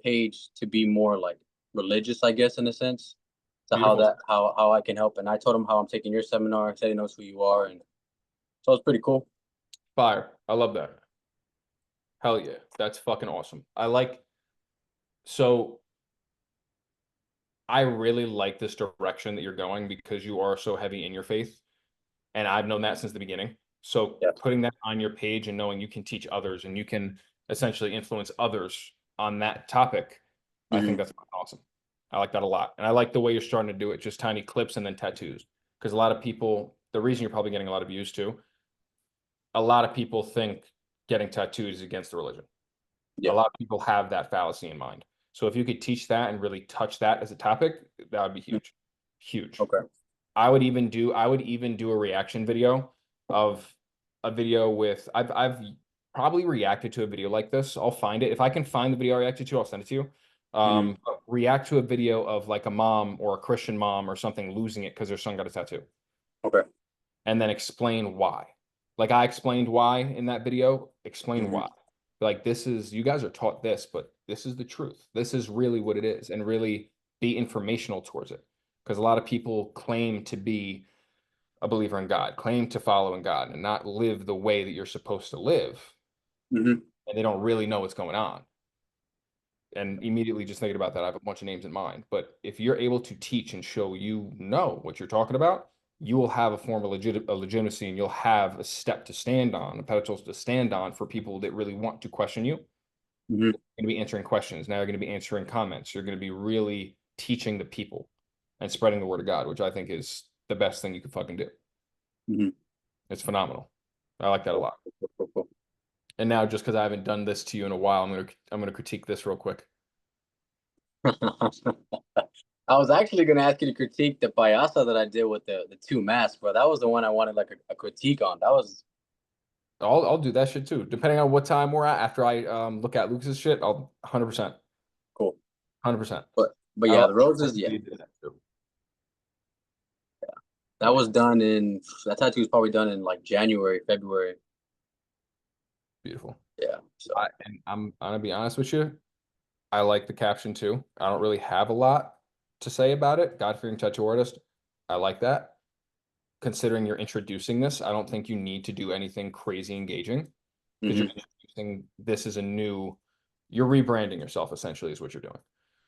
page to be more like religious, I guess, in a sense. So how I can help. And I told him how I'm taking your seminar, said he knows who you are, and so it's pretty cool. Fire. I love that. Hell yeah. That's fucking awesome. So I really like this direction that you're going because you are so heavy in your faith. And I've known that since the beginning. So putting that on your page and knowing you can teach others and you can essentially influence others on that topic, I think that's awesome. I like that a lot. And I like the way you're starting to do it, just tiny clips and then tattoos. Because a lot of people, the reason you're probably getting a lot of views too, a lot of people think getting tattooed is against the religion. A lot of people have that fallacy in mind. So if you could teach that and really touch that as a topic, that would be huge. Huge. Okay. I would even do a reaction video of a video with I've probably reacted to a video like this. I'll find it. If I can find the video I reacted to, I'll send it to you. But react to a video of like a mom or a Christian mom or something losing it because their son got a tattoo. Okay. And then explain why. Like I explained why in that video, explain why. Like you guys are taught this, but this is the truth. This is really what it is, and really be informational towards it. Because a lot of people claim to be a believer in God, claim to follow in God, and not live the way that you're supposed to live. And they don't really know what's going on. And immediately just thinking about that, I have a bunch of names in mind. But if you're able to teach and show what you're talking about, you will have a form of legitimacy, and you'll have a step to stand on, a pedestal to stand on for people that really want to question you. You're going to be answering questions. Now you're going to be answering comments. You're going to be really teaching the people and spreading the word of God, which I think is the best thing you could fucking do. It's phenomenal. I like that a lot. And now, just because I haven't done this to you in a while, I'm gonna critique this real quick. I was actually gonna ask you to critique the payasa that I did with the two masks, but that was the one I wanted like a critique on. That was I'll do that shit too. Depending on what time we're at after I look at Lucas's shit, I'll 100%. Cool. 100%. But yeah, the roses, yeah. That was done in that tattoo was probably done in like January, February. Beautiful. Yeah. So And I'm gonna be honest with you. I like the caption too. I don't really have a lot to say about it. God-fearing tattoo artist. I like that. Considering you're introducing this, I don't think you need to do anything crazy engaging because you're introducing this as you're rebranding yourself essentially is what you're doing.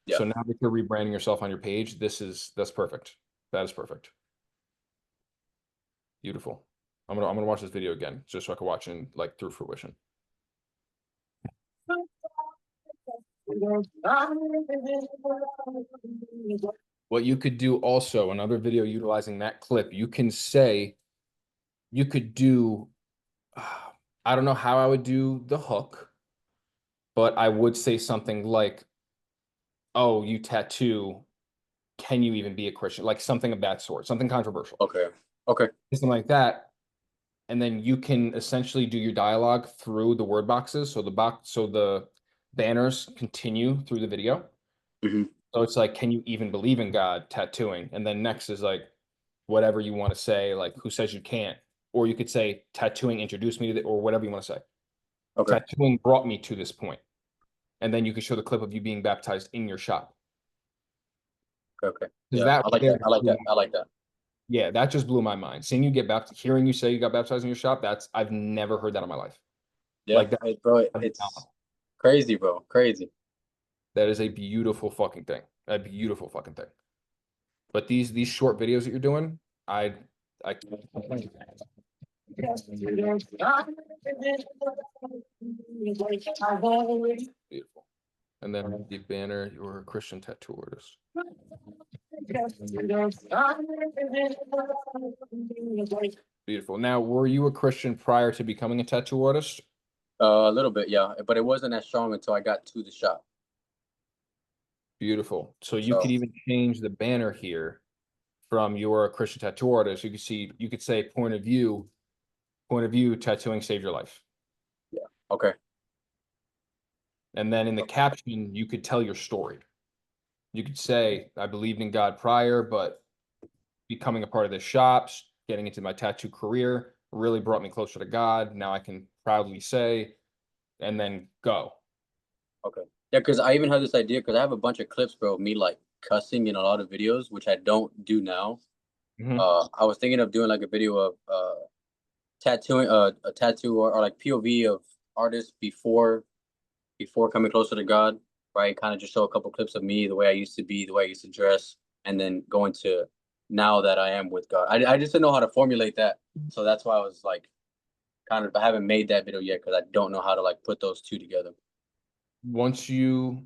Yeah. So now that you're rebranding yourself on your page, that's perfect. That is perfect. Beautiful. I'm gonna watch this video again just so I can watch it like through fruition. What you could do also, another video utilizing that clip, you could do, I don't know how I would do the hook, but I would say something like, oh, you tattoo, can you even be a Christian? Like something of that sort, something controversial. Okay. Something like that. And then you can essentially do your dialogue through the word boxes. So the banners continue through the video. So it's like, can you even believe in God? Tattooing. And then next is like, whatever you want to say, like who says you can't? Or you could say tattooing introduced me to or whatever you want to say. Okay. Tattooing brought me to this point. And then you could show the clip of you being baptized in your shop. Okay. Yeah, I like that. I like that. Yeah, that just blew my mind. Seeing you get baptized, hearing you say you got baptized in your shop, I've never heard that in my life. Yeah, like that, bro, it's crazy, bro. Crazy. That is a beautiful fucking thing. A beautiful fucking thing. But these short videos that you're doing, I beautiful. And then the banner, you're a Christian tattoo artist. Beautiful. Now, were you a Christian prior to becoming a tattoo artist? A little bit, yeah, but it wasn't as strong until I got to the shop. Beautiful. So you could even change the banner here from you're a Christian tattoo artist. You could say point of view, tattooing saved your life. Yeah. Okay. And then in the caption, you could tell your story. You could say, I believed in God prior, but becoming a part of the shops, getting into my tattoo career really brought me closer to God. Now I can proudly say, and then go. Okay. Yeah, because I even have this idea because I have a bunch of clips, bro, of me like cussing in a lot of videos, which I don't do now. I was thinking of doing like a video of tattooing a tattoo or like POV of artists before coming closer to God, right? Kind of just show a couple clips of me, the way I used to be, the way I used to dress, and then going to now that I am with God. I just didn't know how to formulate that. So that's why I was like I haven't made that video yet because I don't know how to like put those two together. Once you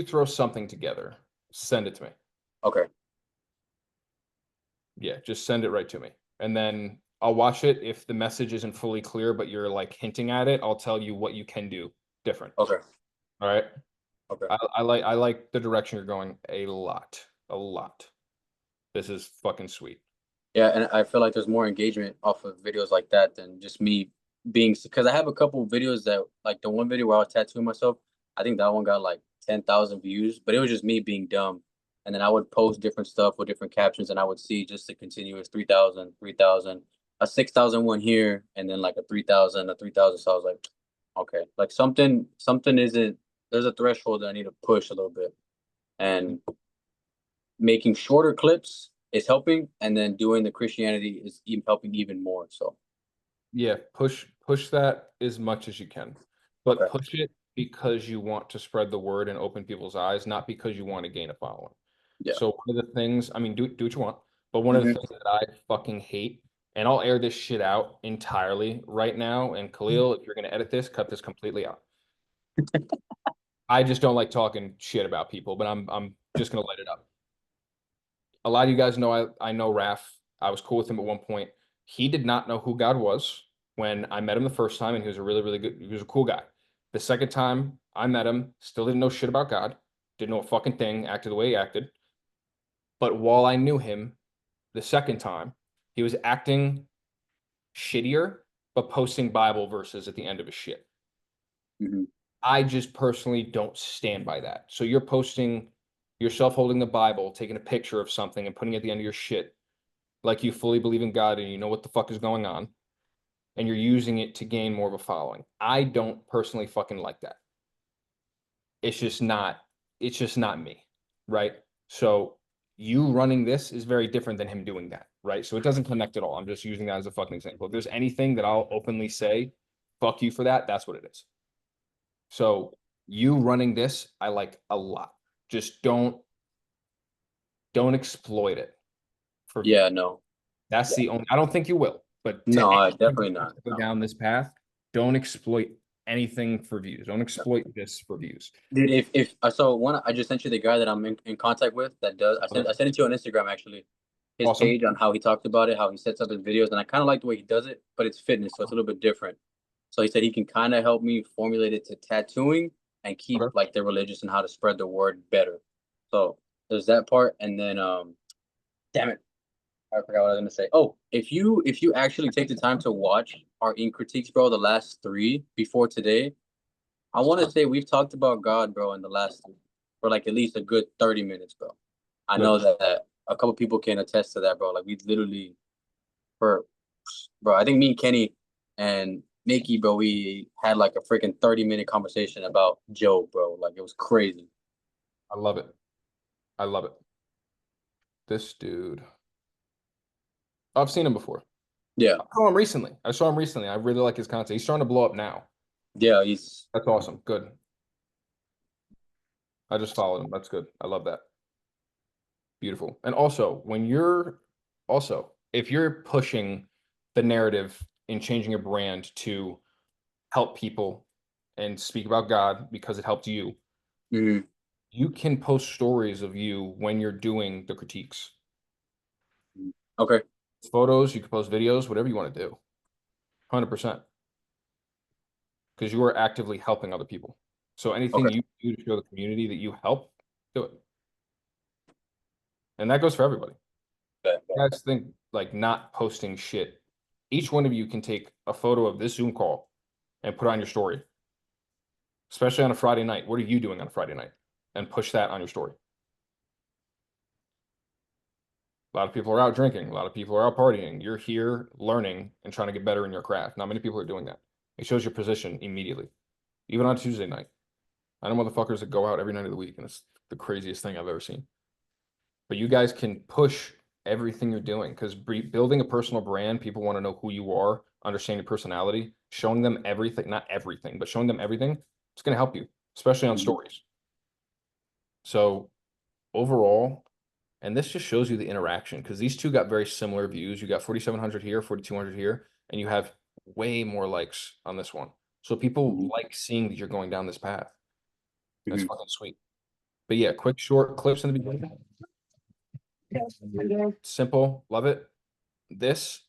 throw something together, send it to me. Okay. Yeah, just send it right to me. And then I'll watch it. If the message isn't fully clear, but you're like hinting at it, I'll tell you what you can do different. Okay. All right. Okay. I like the direction you're going a lot. A lot. This is fucking sweet. Yeah, and I feel like there's more engagement off of videos like that than just me being because I have a couple of videos that like the one video where I was tattooing myself, I think that one got like 10,000 views, but it was just me being dumb. And then I would post different stuff with different captions and I would see just a continuous 3,000, 3,000, a 6,000 one here, and then like a 3,000, a 3,000. So I was like, okay, like something isn't, there's a threshold that I need to push a little bit. And making shorter clips is helping, and then doing the Christianity is even helping even more. So yeah, push that as much as you can, but push it because you want to spread the word and open people's eyes, not because you want to gain a following. Yeah. So one of the things, I mean, do what you want, but one of the things that I fucking hate, and I'll air this shit out entirely right now. And Khalil, if you're gonna edit this, cut this completely out. I just don't like talking shit about people, but I'm just gonna let it up. A lot of you guys know I know Raph. I was cool with him at one point. He did not know who God was when I met him the first time, and he was a really, really good, he was a cool guy. The second time I met him, still didn't know shit about God, didn't know a fucking thing, acted the way he acted. But while I knew him the second time, he was acting shittier, but posting Bible verses at the end of his shit. Mhm. I just personally don't stand by that. So you're posting yourself holding the Bible, taking a picture of something and putting it at the end of your shit, like you fully believe in God and you know what the fuck is going on, and you're using it to gain more of a following. I don't personally fucking like that. It's just not me, right? So you running this is very different than him doing that, right? So it doesn't connect at all. I'm just using that as a fucking example. If there's anything that I'll openly say, fuck you for that, that's what it is. So you running this, I like a lot. Just don't exploit it for views. Yeah, no. That's the only, I don't think you will, but No, anyone definitely who not. wants to go No. down this path, don't exploit anything for views. Don't exploit this for views. Dude, if so one I just sent you the guy that I'm in contact with that does I sent it to you on Instagram actually. His Awesome. page on how he talked about it, how he sets up his videos, and I kind of like the way he does it, but it's fitness, so it's a little bit different. So he said he can kind of help me formulate it to tattooing and keep Okay. like the religious and how to spread the word better. So there's that part, and then damn it, I forgot what I was gonna say. Oh, if you actually take the time to watch our ink critiques, bro, the last 3 before today, I want to say we've talked about God, bro, in the last for like at least a good 30 minutes, bro. I know that a couple people can attest to that, bro. Like we literally for bro, I think me and Kenny and Nikki, bro, we had like a freaking 30-minute conversation about Job, bro. Like it was crazy. I love it. I love it. This dude. I've seen him before. Yeah. I saw him recently. I really like his content. He's starting to blow up now. Yeah, he's That's awesome. Good. I just followed him. That's good. I love that. Beautiful. And also, if you're pushing the narrative in changing your brand to help people and speak about God because it helped you, Mhm. you can post stories of you when you're doing the critiques. Okay. Photos, you can post videos, whatever you want to do. 100%. Because you are actively helping other people. So anything Okay. you do to show the community that you help, do it. And that goes for everybody. Bet, bet. You guys think like not posting shit. Each one of you can take a photo of this Zoom call and put it on your story. Especially on a Friday night. What are you doing on a Friday night? And push that on your story. A lot of people are out drinking. A lot of people are out partying. You're here learning and trying to get better in your craft. Not many people are doing that. It shows your position immediately. Even on Tuesday night. I know motherfuckers that go out every night of the week, and it's the craziest thing I've ever seen. But you guys can push everything you're doing because building a personal brand, people want to know who you are, understand your personality, showing them everything, not everything, but showing them everything, it's going to help you, especially on Mhm. stories. So overall, and this just shows you the interaction because these two got very similar views. You got 4,700 here, 4,200 here, and you have way more likes on this one. So people like seeing that you're going down this path. That's Mhm. fucking sweet. But yeah, quick short clips in the beginning. Simple, love it. This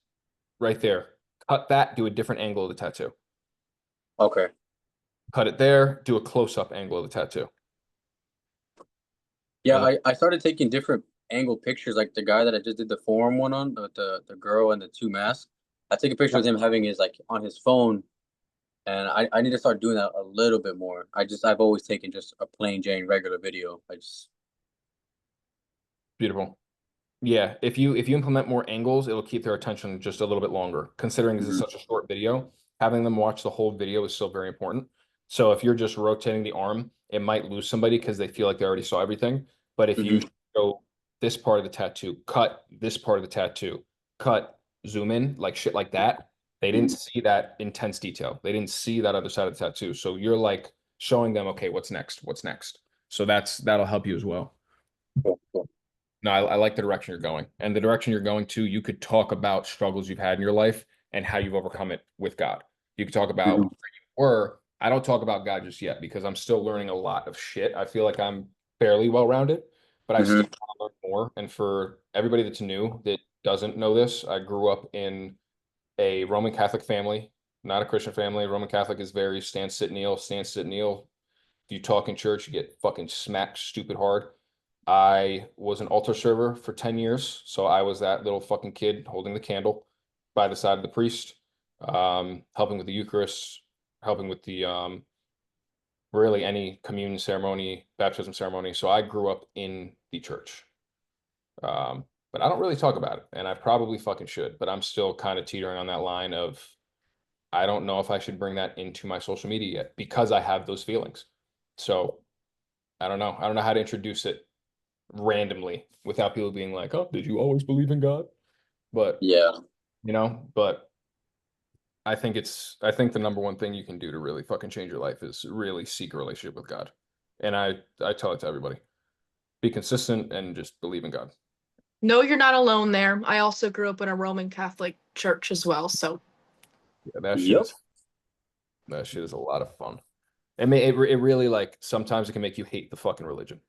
right there, cut that, do a different angle of the tattoo. Okay. Cut it there, do a close-up angle of the tattoo. Yeah, And I started taking different angle pictures, like the guy that I just did the forum one on, the girl and the 2 masks. I take a picture of him having his like on his phone, and I need to start doing that a little bit more. I've always taken just a plain Jane regular video. beautiful. Yeah, if you implement more angles, it'll keep their attention just a little bit longer. Considering this is such a short video, having them watch the whole video is still very important. So if you're just rotating the arm, it might lose somebody because they feel like they already saw everything. But if you show this part of the tattoo, cut this part of the tattoo, cut, zoom in, like shit like that, they didn't see that intense detail. They didn't see that other side of the tattoo. So you're like showing them, okay, what's next? What's next? So that'll help you as well. No, I like the direction you're going. And the direction you're going to, you could talk about struggles you've had in your life and how you've overcome it with God. You could talk about where you were. I don't talk about God just yet because I'm still learning a lot of shit. I feel like I'm fairly well-rounded, but I still want to learn more. And for everybody that's new that doesn't know this, I grew up in a Roman Catholic family, not a Christian family. Roman Catholic is very stand, sit, kneel, stand, sit, kneel. If you talk in church, you get fucking smacked stupid hard. I was an altar server for 10 years. So I was that little fucking kid holding the candle by the side of the priest. helping with the Eucharist, helping with the really any communion ceremony, baptism ceremony. So I grew up in the church. But I don't really talk about it, and I probably fucking should, but I'm still kind of teetering on that line of I don't know if I should bring that into my social media yet because I have those feelings. So I don't know. I don't know how to introduce it randomly without people being like, "Oh, did you always believe in God?" But Yeah. but I think the number one thing you can do to really fucking change your life is really seek a relationship with God. And I tell it to everybody. Be consistent and just believe in God. No, you're not alone there. I also grew up in a Roman Catholic church as well, so Yeah, that Yep. shit is a lot of fun. It really like sometimes it can make you hate the fucking religion.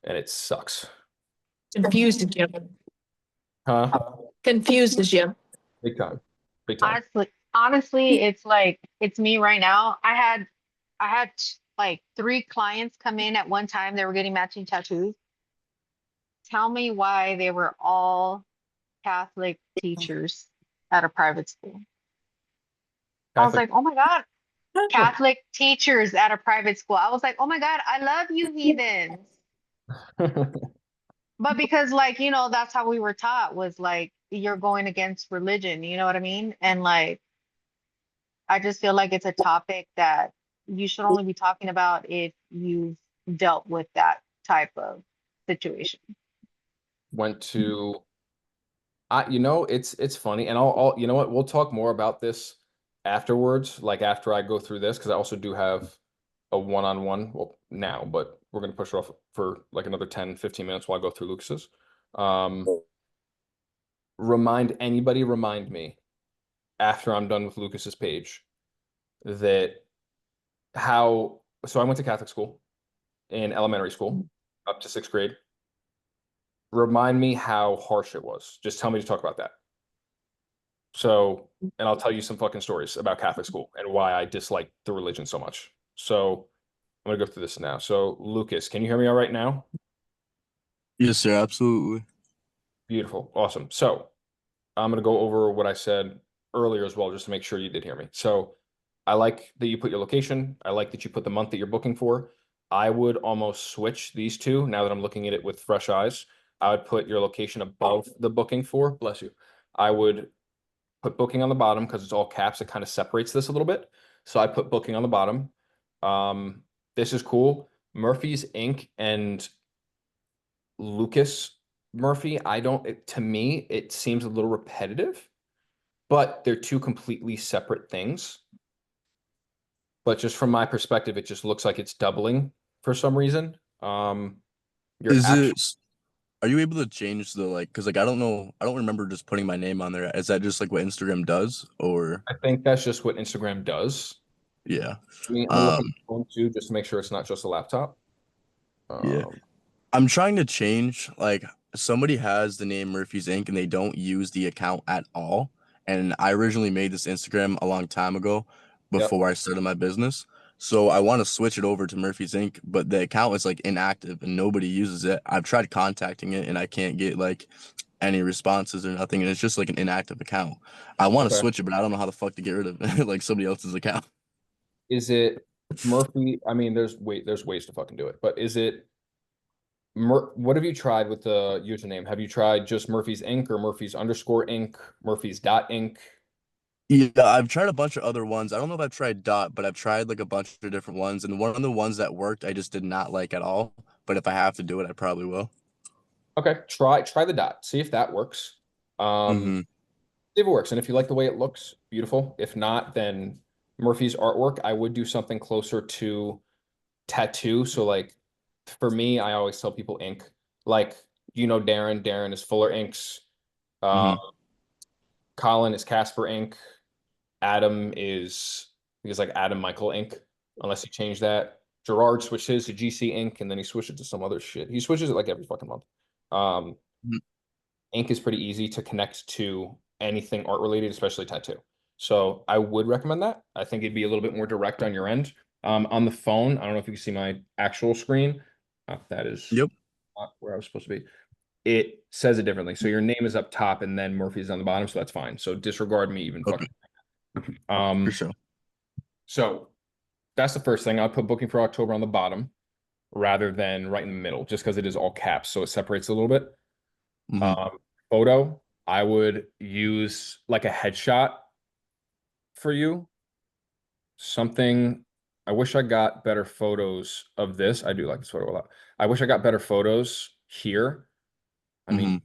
And it sucks. confused you. Huh? Confused you. Big time. Big time. Honestly, it's like it's me right now. I had like 3 clients come in at one time. They were getting matching tattoos. Tell me why they were all Catholic teachers at a private school. I was Catholic. like, oh my God, Catholic teachers at a private school. I was like, oh my God, I love you heathens. But because like, that's how we were taught was like you're going against religion, you know what I mean? And like I just feel like it's a topic that you should only be talking about if you've dealt with that type of situation. Went to it's funny, and I'll you know what, we'll talk more about this afterwards, like after I go through this, because I also do have a one-on-one, well, now, but we're gonna push it off for like another 10-15 minutes while I go through Lucas's. Remind me after I'm done with Lucas's page that so I went to Catholic school in elementary school up to 6th grade. Remind me how harsh it was. Just tell me to talk about that. So, and I'll tell you some fucking stories about Catholic school and why I dislike the religion so much. So, I'm gonna go through this now. So, Lucas, can you hear me all right now? Yes, sir. Absolutely. Beautiful. Awesome. So, I'm gonna go over what I said earlier as well, just to make sure you did hear me. So, I like that you put your location. I like that you put the month that you're booking for. I would almost switch these two now that I'm looking at it with fresh eyes. I would put your location above the booking for. Bless you. I would put booking on the bottom because it's all caps. It kind of separates this a little bit. So I put booking on the bottom. This is cool. Murphy's Inc. and Lucas Murphy. To me, it seems a little repetitive, but they're two completely separate things. But just from my perspective, it just looks like it's doubling for some reason. Are you able to change the like? Because like I don't know, I don't remember just putting my name on there. Is that just like what Instagram does, or I think that's just what Instagram does. yeah? I'm gonna look at the phone too, just to make sure it's not just a laptop. Yeah. I'm trying to change. Like somebody has the name Murphy's Inc. and they don't use the account at all. And I originally made this Instagram a long time ago before I started my business. So I want to switch it over to Murphy's Inc. But the account is like inactive and nobody uses it. I've tried contacting it and I can't get like any responses or nothing. And it's just like an inactive account. I want to switch it, but I don't know how the fuck to get rid of it, like somebody else's account. Is it Murphy? I mean, there's ways to fucking do it, but is it what have you tried with the username? Have you tried just Murphy's Inc. or Murphy's _ Inc., Murphy's Inc.? Yeah, I've tried a bunch of other ones. I don't know if I've tried dot, but I've tried like a bunch of different ones. And one of the ones that worked, I just did not like at all. But if I have to do it, I probably will. Okay, try the dot. See if that works. See if it works. And if you like the way it looks, beautiful. If not, then Murphy's artwork, I would do something closer to tattoo. So like for me, I always tell people ink. Like, Darren is Fuller Inks. Colin is Casper Inc. Adam is like Adam Michael Inc. Unless you change that. Gerard switched his to GC Inc. and then he switched it to some other shit. He switches it like every fucking month. Ink is pretty easy to connect to anything art related, especially tattoo. So I would recommend that. I think it'd be a little bit more direct on your end. On the phone, I don't know if you can see my actual screen. That is not where I was supposed to be. It says it differently. So your name is up top and then Murphy's on the bottom, so that's fine. So disregard me even fucking. For sure. So that's the first thing. I'll put booking for October on the bottom rather than right in the middle, just because it is all caps, so it separates a little bit. Mhm. Photo, I would use like a headshot for you. Something, I wish I got better photos of this. I do like this photo a lot. I wish I got better photos here. I mean,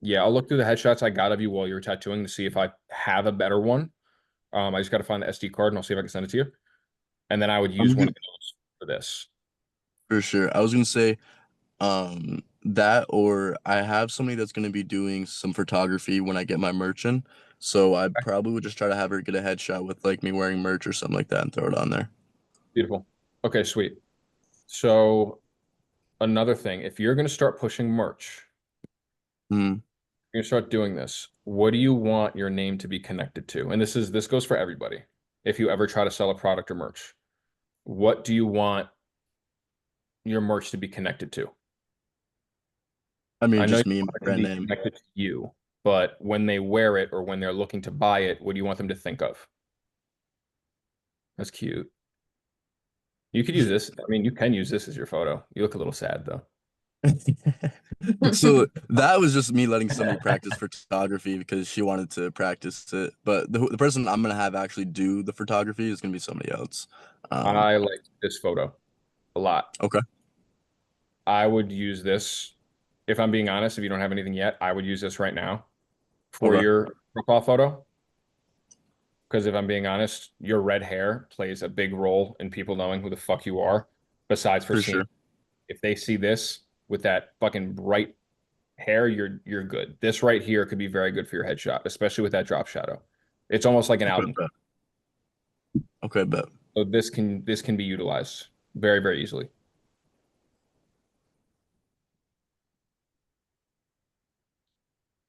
yeah, I'll look through the headshots I got of you while you're tattooing to see if I have a better one. I just got to find the SD card and I'll see if I can send it to you. And then I would use one of those for this. For sure. I was gonna say, that, or I have somebody that's gonna be doing some photography when I get my merch in. So I probably would just try to have her get a headshot with like me wearing merch or something like that and throw it on there. Beautiful. Okay, sweet. So another thing, if you're going to start pushing merch, Mm. you're going to start doing this, what do you want your name to be connected to? And this goes for everybody. If you ever try to sell a product or merch, what do you want your merch to be connected to? I mean, I know just you me, want my it to brand be name. connected to you, but when they wear it or when they're looking to buy it, what do you want them to think of? That's cute. You could use this. I mean, you can use this as your photo. You look a little sad though. So that was just me letting somebody practice photography because she wanted to practice it. But the person I'm gonna have actually do the photography is gonna be somebody else. I like this photo a lot. Okay. I would use this, if I'm being honest, if you don't have anything yet, I would use this right now for Okay. your profile photo. Because if I'm being honest, your red hair plays a big role in people knowing who the fuck you are, besides for For seeing. sure. If they see this with that fucking bright hair, you're good. This right here could be very good for your headshot, especially with that drop shadow. It's almost like an Okay, album. bet. Okay, bet. So this can be utilized very, very easily.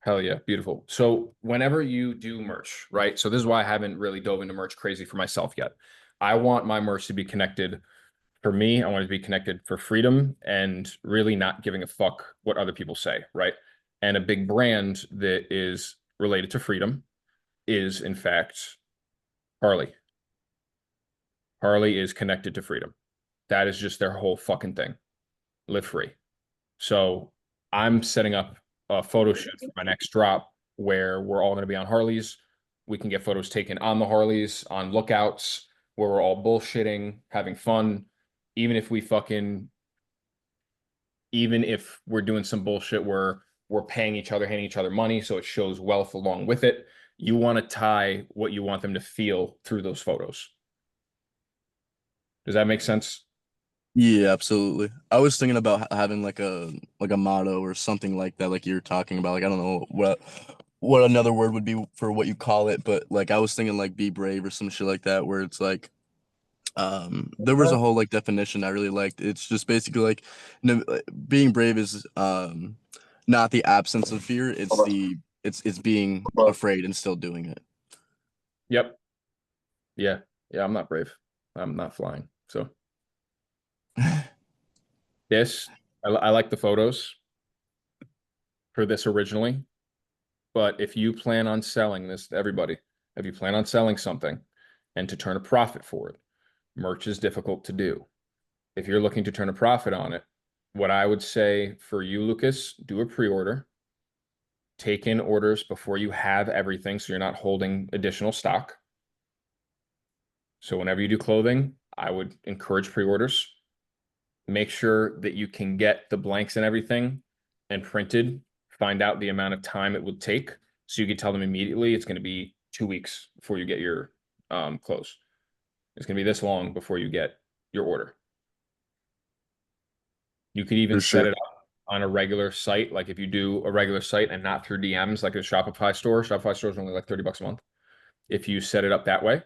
Hell yeah, beautiful. So whenever you do merch, right? So this is why I haven't really dove into merch crazy for myself yet. I want my merch to be connected for me. I want it to be connected for freedom and really not giving a fuck what other people say, right? And a big brand that is related to freedom is, in fact, Harley. Harley is connected to freedom. That is just their whole fucking thing. Live free. So I'm setting up a photo shoot for my next drop where we're all going to be on Harleys. We can get photos taken on the Harleys, on lookouts, where we're all bullshitting, having fun. Even if we fucking, even if we're doing some bullshit where we're paying each other, handing each other money, so it shows wealth along with it. You want to tie what you want them to feel through those photos. Does that make sense? Yeah, absolutely. I was thinking about having like a motto or something like that, like you're talking about. Like I don't know what another word would be for what you call it, but like I was thinking like be brave or some shit like that, where it's like there was a whole like definition I really liked. It's just basically like being brave is not the absence of fear, it's being afraid and still doing it. Yep. Yeah. Yeah, I'm not brave. I'm not flying. So this, I like the photos for this originally, but if you plan on selling this to everybody, if you plan on selling something and to turn a profit for it, merch is difficult to do. If you're looking to turn a profit on it, what I would say for you, Lucas, do a pre-order, take in orders before you have everything so you're not holding additional stock. So whenever you do clothing, I would encourage pre-orders. Make sure that you can get the blanks and everything and printed, find out the amount of time it would take. So you can tell them immediately it's going to be 2 weeks before you get your clothes. It's going to be this long before you get your order. You could even For set sure. it up on a regular site. Like if you do a regular site and not through DMs, like a Shopify store is only like $30 a month. If you set it up that way,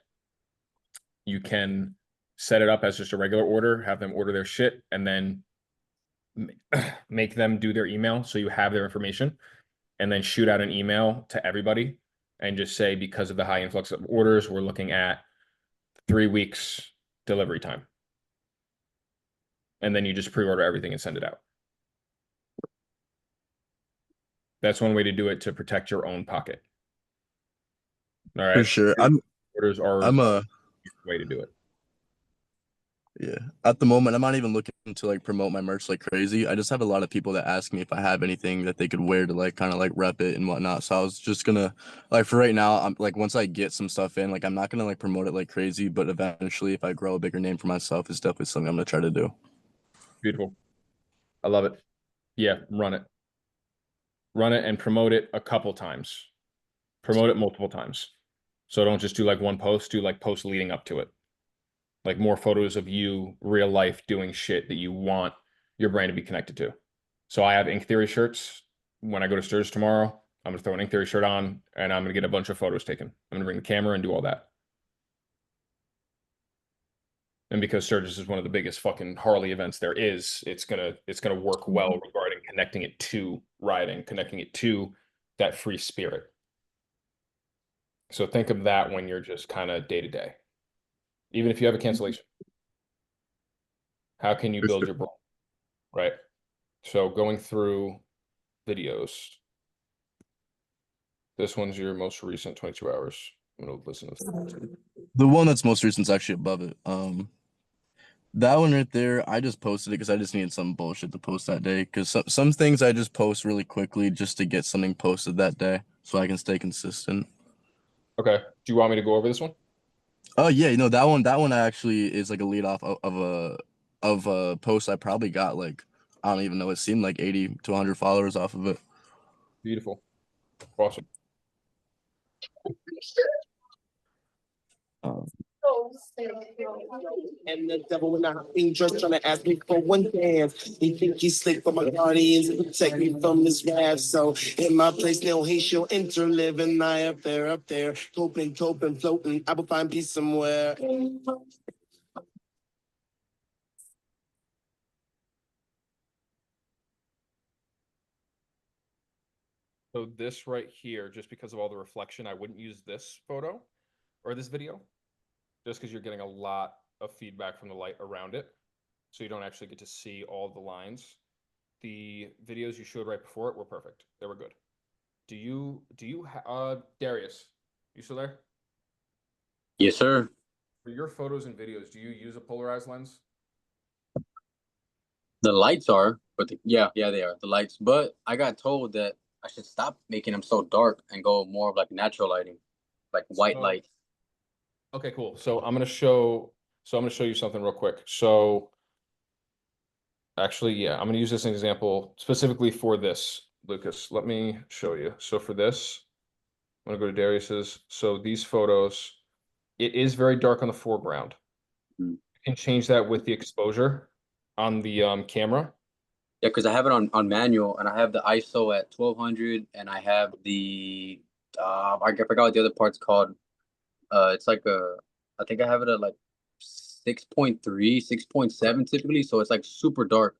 you can set it up as just a regular order, have them order their shit, and then make them do their email so you have their information, and then shoot out an email to everybody and just say, because of the high influx of orders, we're looking at 3 weeks delivery time. And then you just pre-order everything and send it out. That's one way to do it to protect your own pocket. All For right. sure. Orders are I'm the way to do it. Yeah. At the moment, I'm not even looking to like promote my merch like crazy. I just have a lot of people that ask me if I have anything that they could wear to like kind of like rep it and whatnot. So I was just gonna like for right now, I'm like once I get some stuff in, like I'm not gonna like promote it like crazy, but eventually if I grow a bigger name for myself, it's definitely something I'm gonna try to do. Beautiful. I love it. Yeah, run it. Run it and promote it a couple times. Promote it multiple times. So don't just do like one post, do like posts leading up to it. Like more photos of you real life doing shit that you want your brand to be connected to. So I have Ink Theory shirts. When I go to Sturgis tomorrow, I'm gonna throw an Ink Theory shirt on and I'm gonna get a bunch of photos taken. I'm gonna bring the camera and do all that. And because Sturgis is one of the biggest fucking Harley events there is, it's gonna work well regarding connecting it to riding, connecting it to that free spirit. So think of that when you're just kind of day to day. Even if you have a cancellation, how can you For build sure. your brand? Right. So going through videos. This one's your most recent 22 hours. I'm gonna listen to this. The one that's most recent is actually above it. That one right there, I just posted it because I just needed some bullshit to post that day. Because some things I just post really quickly just to get something posted that day so I can stay consistent. Okay. Do you want me to go over this one? Oh yeah, that one actually is like a lead off of a post I probably got like I don't even know, it seemed like 80 to 100 followers off of it. Beautiful. Awesome. And the devil in a being dressed trying to ask me for one dance. He think he's slick for my guardians to protect me from his wrath. So in my place, no hate shall enter, living I up there, coping, floating. I will find peace somewhere. So this right here, just because of all the reflection, I wouldn't use this photo or this video, just because you're getting a lot of feedback from the light around it. So you don't actually get to see all the lines. The videos you showed right before it were perfect. They were good. Darius, you still there? Yes, sir. For your photos and videos, do you use a polarized lens? The lights are, but yeah, they are the lights. But I got told that I should stop making them so dark and go more of like natural lighting, like white light. Okay, cool. So I'm gonna show you something real quick. So actually, yeah, I'm gonna use this example specifically for this, Lucas. Let me show you. So for this, I'm gonna go to Darius's. So these photos, it is very dark on the foreground. You can change that with the exposure on the camera. Yeah, because I have it on manual and I have the ISO at 1200 and I have the I forgot what the other part's called. It's like I think I have it at like 6.3, 6.7 typically, so it's like super dark.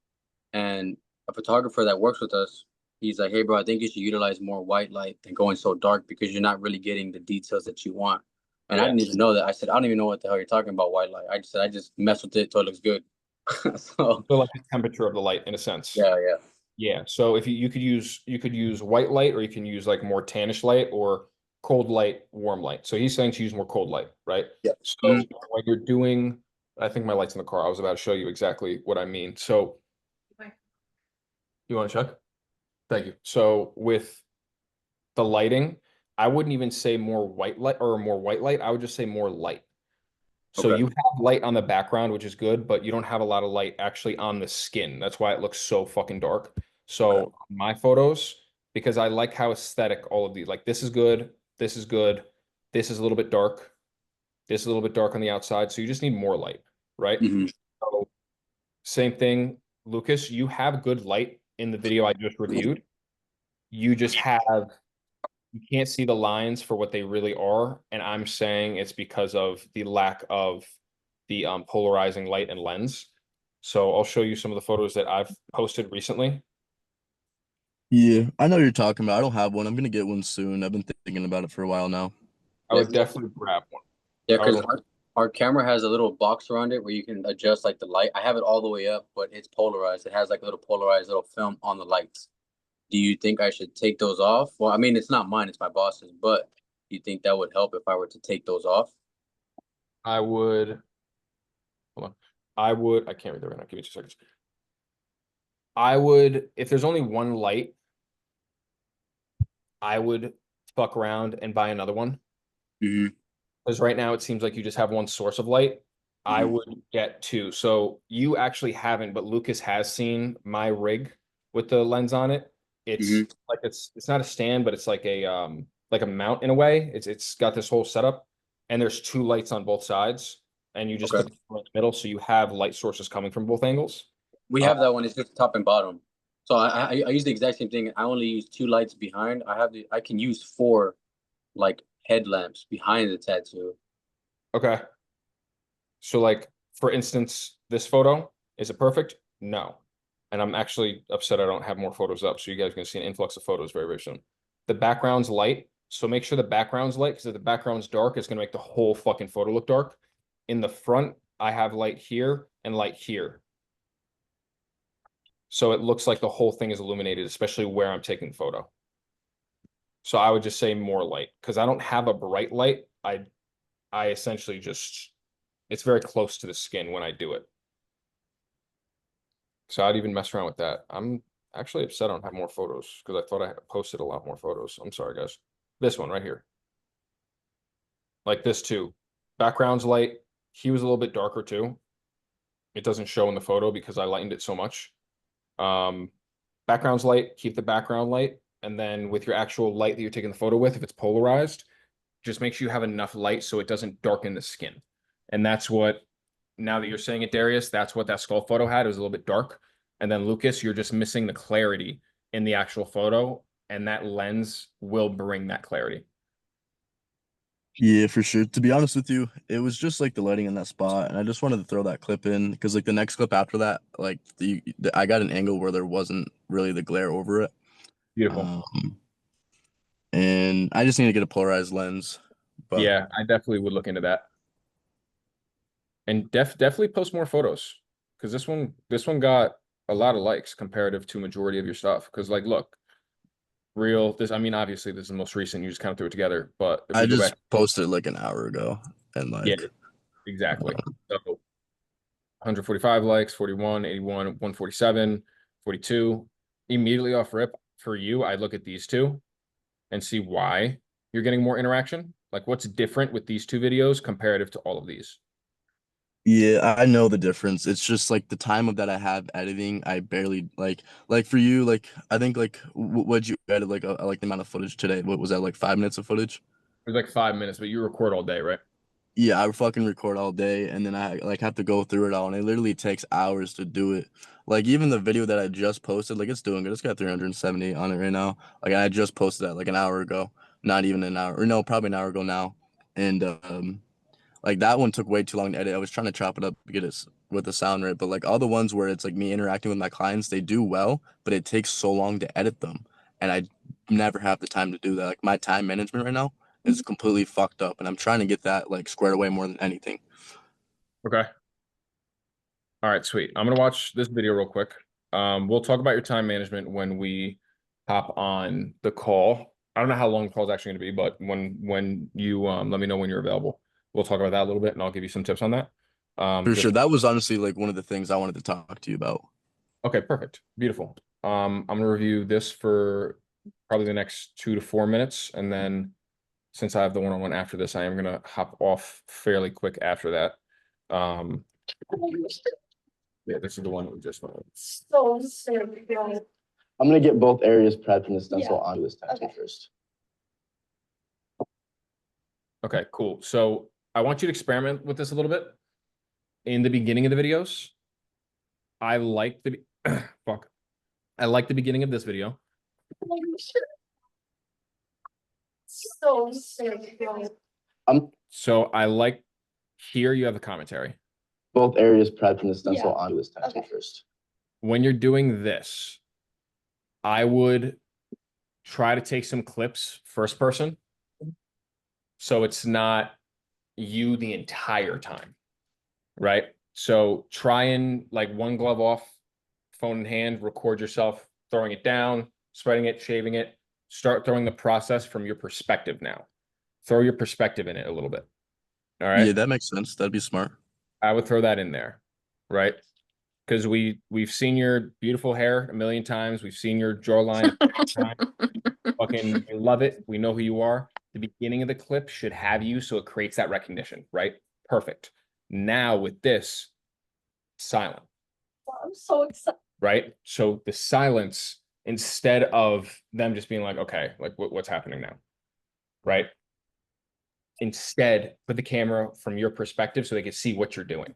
And a photographer that works with us, he's like, "Hey, bro, I think you should utilize more white light than going so dark because you're not really getting the details that you want." And I didn't even know that. I said, "I don't even know what the hell you're talking about white light." I just mess with it till it looks good. So like the temperature of the light in a sense. yeah. Yeah. So if you could use white light, or you can use like more tannish light or cold light, warm light. So he's saying to use more cold light, right? Yeah. So when you're doing, I think my light's in the car. I was about to show you exactly what I mean. So you want to check? Thank you. So with the lighting, I wouldn't even say more white light or more white light. I would just say more light. So Okay. you have light on the background, which is good, but you don't have a lot of light actually on the skin. That's why it looks so fucking dark. So my photos, because I like how aesthetic all of these, like this is good, this is good, this is a little bit dark, this is a little bit dark on the outside. So you just need more light, right? So same thing, Lucas, you have good light in the video I just reviewed. You just have you can't see the lines for what they really are, and I'm saying it's because of the lack of the polarizing light and lens. So I'll show you some of the photos that I've posted recently. Yeah, I know what you're talking about. I don't have one. I'm gonna get one soon. I've been thinking about it for a while now. I would definitely grab one. Yeah, because our camera has a little box around it where you can adjust like the light. I have it all the way up, but it's polarized. It has like a little polarized little film on the lights. Do you think I should take those off? Well, I mean, it's not mine, it's my boss's, but you think that would help if I were to take those off? I would. Hold on. I can't read that right now. Give me 2 seconds. I would, if there's only one light, I would fuck around and buy another one. Because right now it seems like you just have one source of light. I would get two. So you actually haven't, but Lucas has seen my rig with the lens on it. It's like it's not a stand, but it's like a mount in a way. It's got this whole setup, and there's two lights on both sides, and you just put the camera in the middle, so you have light sources coming from both angles. We have that one. It's just top and bottom. So I use the exact same thing. I only use 2 lights behind. I can use 4 like headlamps behind the tattoo. Okay. So like, for instance, this photo, is it perfect? No. And I'm actually upset I don't have more photos up, so you guys are gonna see an influx of photos very, very soon. The background's light, so make sure the background's light, because if the background's dark, it's gonna make the whole fucking photo look dark. In the front, I have light here and light here. So it looks like the whole thing is illuminated, especially where I'm taking the photo. So I would just say more light, because I don't have a bright light. I essentially just, it's very close to the skin when I do it. So I'd even mess around with that. I'm actually upset I don't have more photos, because I thought I had posted a lot more photos. I'm sorry, guys. This one right here. Like this too. Background's light. He was a little bit darker too. It doesn't show in the photo because I lightened it so much. Background's light, keep the background light. And then with your actual light that you're taking the photo with, if it's polarized, just make sure you have enough light so it doesn't darken the skin. And that's what, now that you're saying it, Darius, that's what that skull photo had. It was a little bit dark. And then Lucas, you're just missing the clarity in the actual photo, and that lens will bring that clarity. Yeah, for sure. To be honest with you, it was just like the lighting in that spot, and I just wanted to throw that clip in because like the next clip after that, like I got an angle where there wasn't really the glare over it. Beautiful. And I just need to get a polarized lens. But yeah, I definitely would look into that. And definitely post more photos, because this one got a lot of likes comparative to majority of your stuff. Because like, look, I mean, obviously this is the most recent. You just kind of threw it together, but if I we go just back, posted like an hour ago, and like yeah, exactly. So 145 likes, 41, 81, 147, 42. Immediately off rip for you, I look at these two and see why you're getting more interaction. Like, what's different with these two videos comparative to all of these? yeah, I know the difference. It's just like the time of that I have editing, I barely like for you, like I think like what'd you edit like like the amount of footage today? What was that, like 5 minutes of footage? It was like 5 minutes, but you record all day, right? Yeah, I fucking record all day and then I like have to go through it all, and it literally takes hours to do it. Like even the video that I just posted, like it's doing good. It's got 370 on it right now. Like I just posted that like an hour ago. Not even an hour, or no, probably an hour ago now. And like that one took way too long to edit. I was trying to chop it up to get it with the sound right, but like all the ones where it's like me interacting with my clients, they do well, but it takes so long to edit them, and I never have the time to do that. Like my time management right now is completely fucked up, and I'm trying to get that like squared away more than anything. Okay. All right, sweet. I'm gonna watch this video real quick. We'll talk about your time management when we hop on the call. I don't know how long the call is actually gonna be, but when you let me know when you're available, we'll talk about that a little bit, and I'll give you some tips on that. For sure, that was honestly like one of the things I wanted to talk to you about. Okay, perfect. Beautiful. I'm gonna review this for probably the next 2 to 4 minutes, and then since I have the one-on-one after this, I am gonna hop off fairly quick after that. Yeah, this is the one that we just went with. I'm gonna get both areas prepped and the stencil onto this tattoo first. Okay, cool. So I want you to experiment with this a little bit. In the beginning of the videos, I like the fuck. I like the beginning of this video. So I like, here you have the commentary. Both areas prepped and the stencil onto this tattoo first. When you're doing this, I would try to take some clips first person, so it's not you the entire time, right? So try and like one glove off, phone in hand, record yourself throwing it down, spreading it, shaving it. Start throwing the process from your perspective now. throw your perspective in it a little bit. All right. Yeah, that makes sense. That'd be smart. I would throw that in there, right? Because we've seen your beautiful hair a million times. We've seen your jawline a million times. Fucking we love it. We know who you are. The beginning of the clip should have you, so it creates that recognition, right? Perfect. Now with this, silent. I'm so excited. Right? So the silence, instead of them just being like, okay, like what's happening now? Right? Instead, put the camera from your perspective so they can see what you're doing.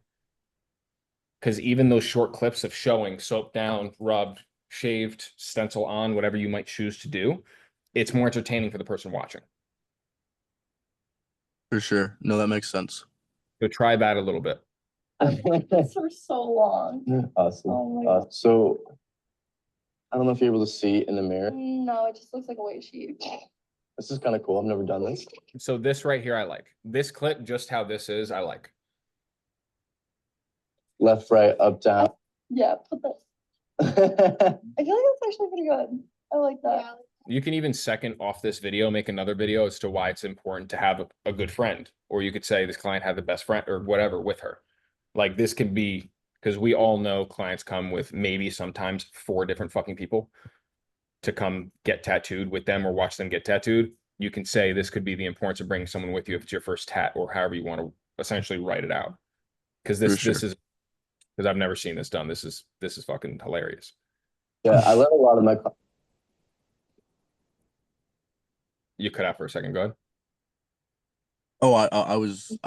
Because even those short clips of showing soap down, rubbed, shaved, stencil on, whatever you might choose to do, it's more entertaining for the person watching. For sure. No, that makes sense. So try that a little bit. This for so long. Awesome. Oh my God. So I don't know if you're able to see in the mirror. No, it just looks like a white sheet. This is kind of cool. I've never done this. So this right here, I like. This clip, just how this is, I like. Left, right, up, down. Yeah, put that. I feel like that's actually pretty good. I like that. You can even second off this video, make another video as to why it's important to have a good friend. Or you could say this client had the best friend or whatever with her. Like this could be, because we all know clients come with maybe sometimes 4 different fucking people to come get tattooed with them or watch them get tattooed. You can say this could be the importance of bringing someone with you if it's your first tat or however you want to essentially write it out. Because this is, because I've never seen this done. This is fucking hilarious. Yeah, I let a lot of my. You cut out for a second. Go ahead. Oh, I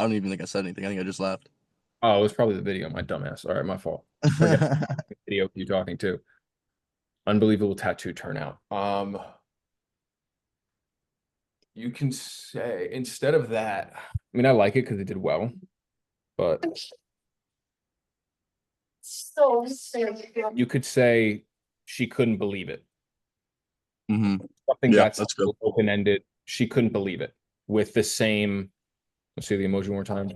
don't even think I said anything. I think I just laughed. Oh, it was probably the video. My dumbass. All right, my fault. Video you talking to. Unbelievable tattoo turnout. You can say instead of that. I mean, I like it because it did well, but So sick. you could say she couldn't believe it. Mm-hmm. Something Yeah, that's good. open-ended. She couldn't believe it with the same. Let's see the emoji one more time.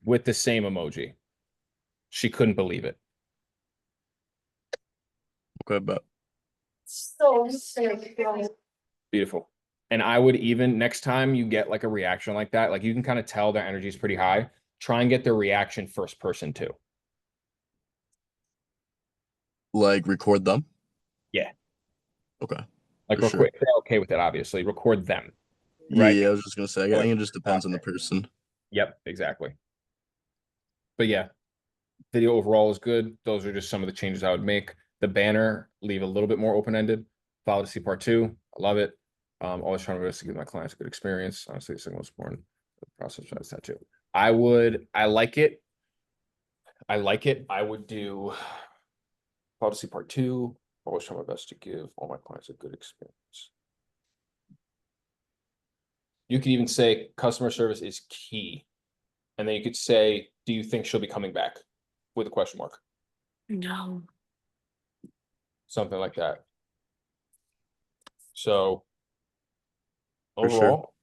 With the same emoji. She couldn't believe it. Okay, but So sick. Beautiful. And I would even next time you get like a reaction like that, like you can kind of tell their energy is pretty high. Try and get their reaction first person too. like record them. Yeah. Okay. Like For record, sure. if they're okay with it, obviously. Record them. Yeah, Right? yeah, I was just gonna say. I think it just depends on the person. Yep, exactly. But yeah, video overall is good. Those are just some of the changes I would make. The banner, leave a little bit more open-ended. Follow to see part 2. I love it. Always trying my best to give my clients a good experience. Honestly, it's the most important process of tattoo. I like it. I would do follow to see part 2. Always try my best to give all my clients a good experience. You could even say customer service is key. And then you could say, do you think she'll be coming back? With a question mark. No. Something like that. So For sure. overall,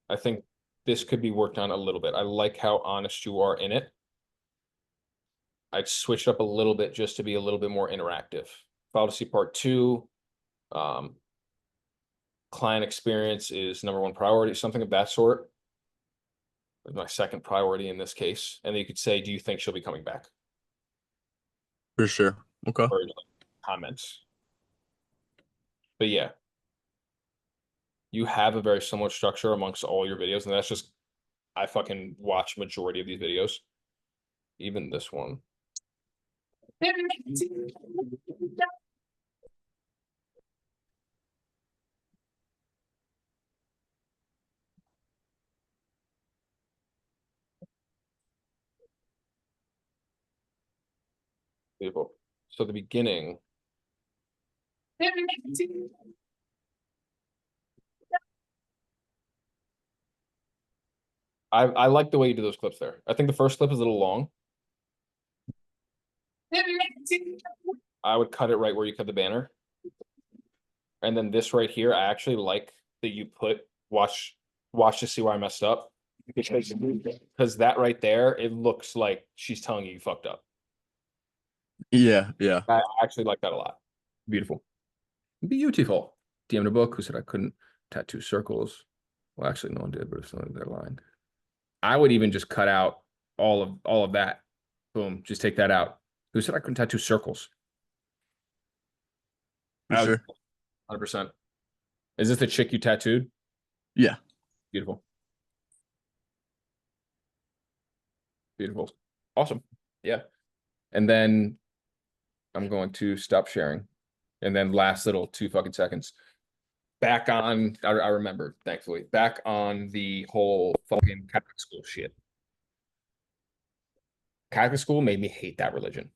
I think this could be worked on a little bit. I like how honest you are in it. I'd switch up a little bit just to be a little bit more interactive. File to see part 2. Client experience is #1 priority, something of that sort. My second priority in this case. And then you could say, do you think she'll be coming back? For sure. Okay. Or comments. But yeah. You have a very similar structure amongst all your videos, and that's just I fucking watch majority of these videos. Even this one. Beautiful. So the beginning. I like the way you do those clips there. I think the first clip is a little long. I would cut it right where you cut the banner. And then this right here, I actually like that you put watch to see where I messed up. Because that right there, it looks like she's telling you fucked up. Yeah, yeah. I actually like that a lot. Beautiful. Beautiful. DM in a book who said I couldn't tattoo circles. Well, actually, no one did, but if someone they're lying. I would even just cut out all of that. Boom, just take that out. Who said I couldn't tattoo circles? For sure. 100%. Is this the chick you tattooed? Yeah. Beautiful. Beautiful. Awesome. Yeah. And then I'm going to stop sharing. And then last little 2 fucking seconds. Back on, I remember, thankfully, back on the whole fucking Catholic school shit. Catholic school made me hate that religion.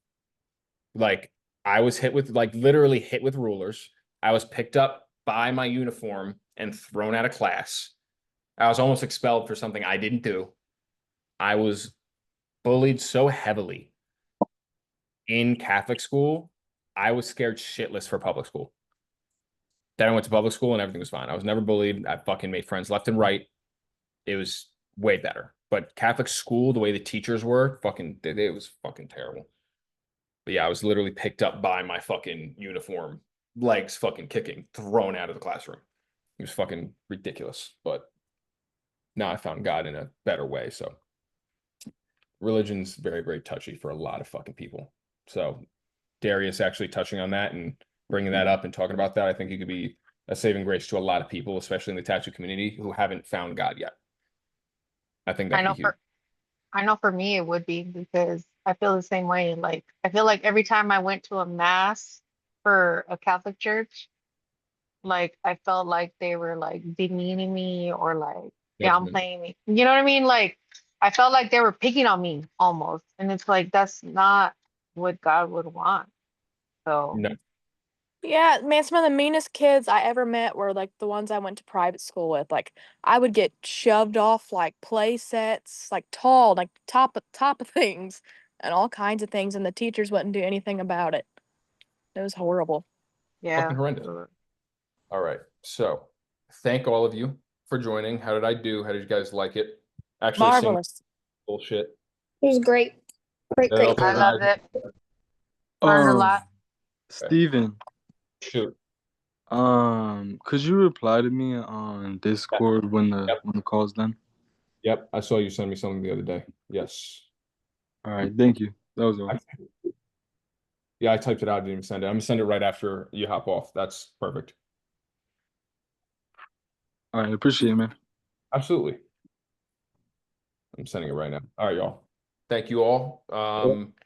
Like, I was hit with, like, literally hit with rulers. I was picked up by my uniform and thrown out of class. I was almost expelled for something I didn't do. I was bullied so heavily in Catholic school. I was scared shitless for public school. Then I went to public school and everything was fine. I was never bullied. I fucking made friends left and right. It was way better. But Catholic school, the way the teachers were, fucking, it was fucking terrible. But yeah, I was literally picked up by my fucking uniform, legs fucking kicking, thrown out of the classroom. It was fucking ridiculous. But now I found God in a better way. So religion's very, very touchy for a lot of fucking people. So Darius actually touching on that and bringing that up and talking about that, I think it could be a saving grace to a lot of people, especially in the tattoo community who haven't found God yet. I think that I could know be huge. I know for me it would be because I feel the same way. Like I feel like every time I went to a mass for a Catholic church, like I felt like they were like demeaning me or like Judgment. downplaying me. You know what I mean? Like I felt like they were picking on me almost. And it's like that's not what God would want. So No. Yeah, man, some of the meanest kids I ever met were like the ones I went to private school with. Like I would get shoved off like play sets, like tall, like top of things and all kinds of things, and the teachers wouldn't do anything about it. It was horrible. yeah. Fucking horrendous. All right. So thank all of you for joining. How did I do? How did you guys like it? Actually, seeing Marvelous. bullshit. It was great. Great, great. I loved it. Learned a lot. Steven, Shoot. could you reply to me on Discord when the call's done? Yep, I saw you send me something the other day. Yes. All right, thank you. That was all. Yeah, I typed it out. I didn't even send it. I'm gonna send it right after you hop off. That's perfect. All right, appreciate it, man. Absolutely. I'm sending it right now. All right, y'all. Thank you all.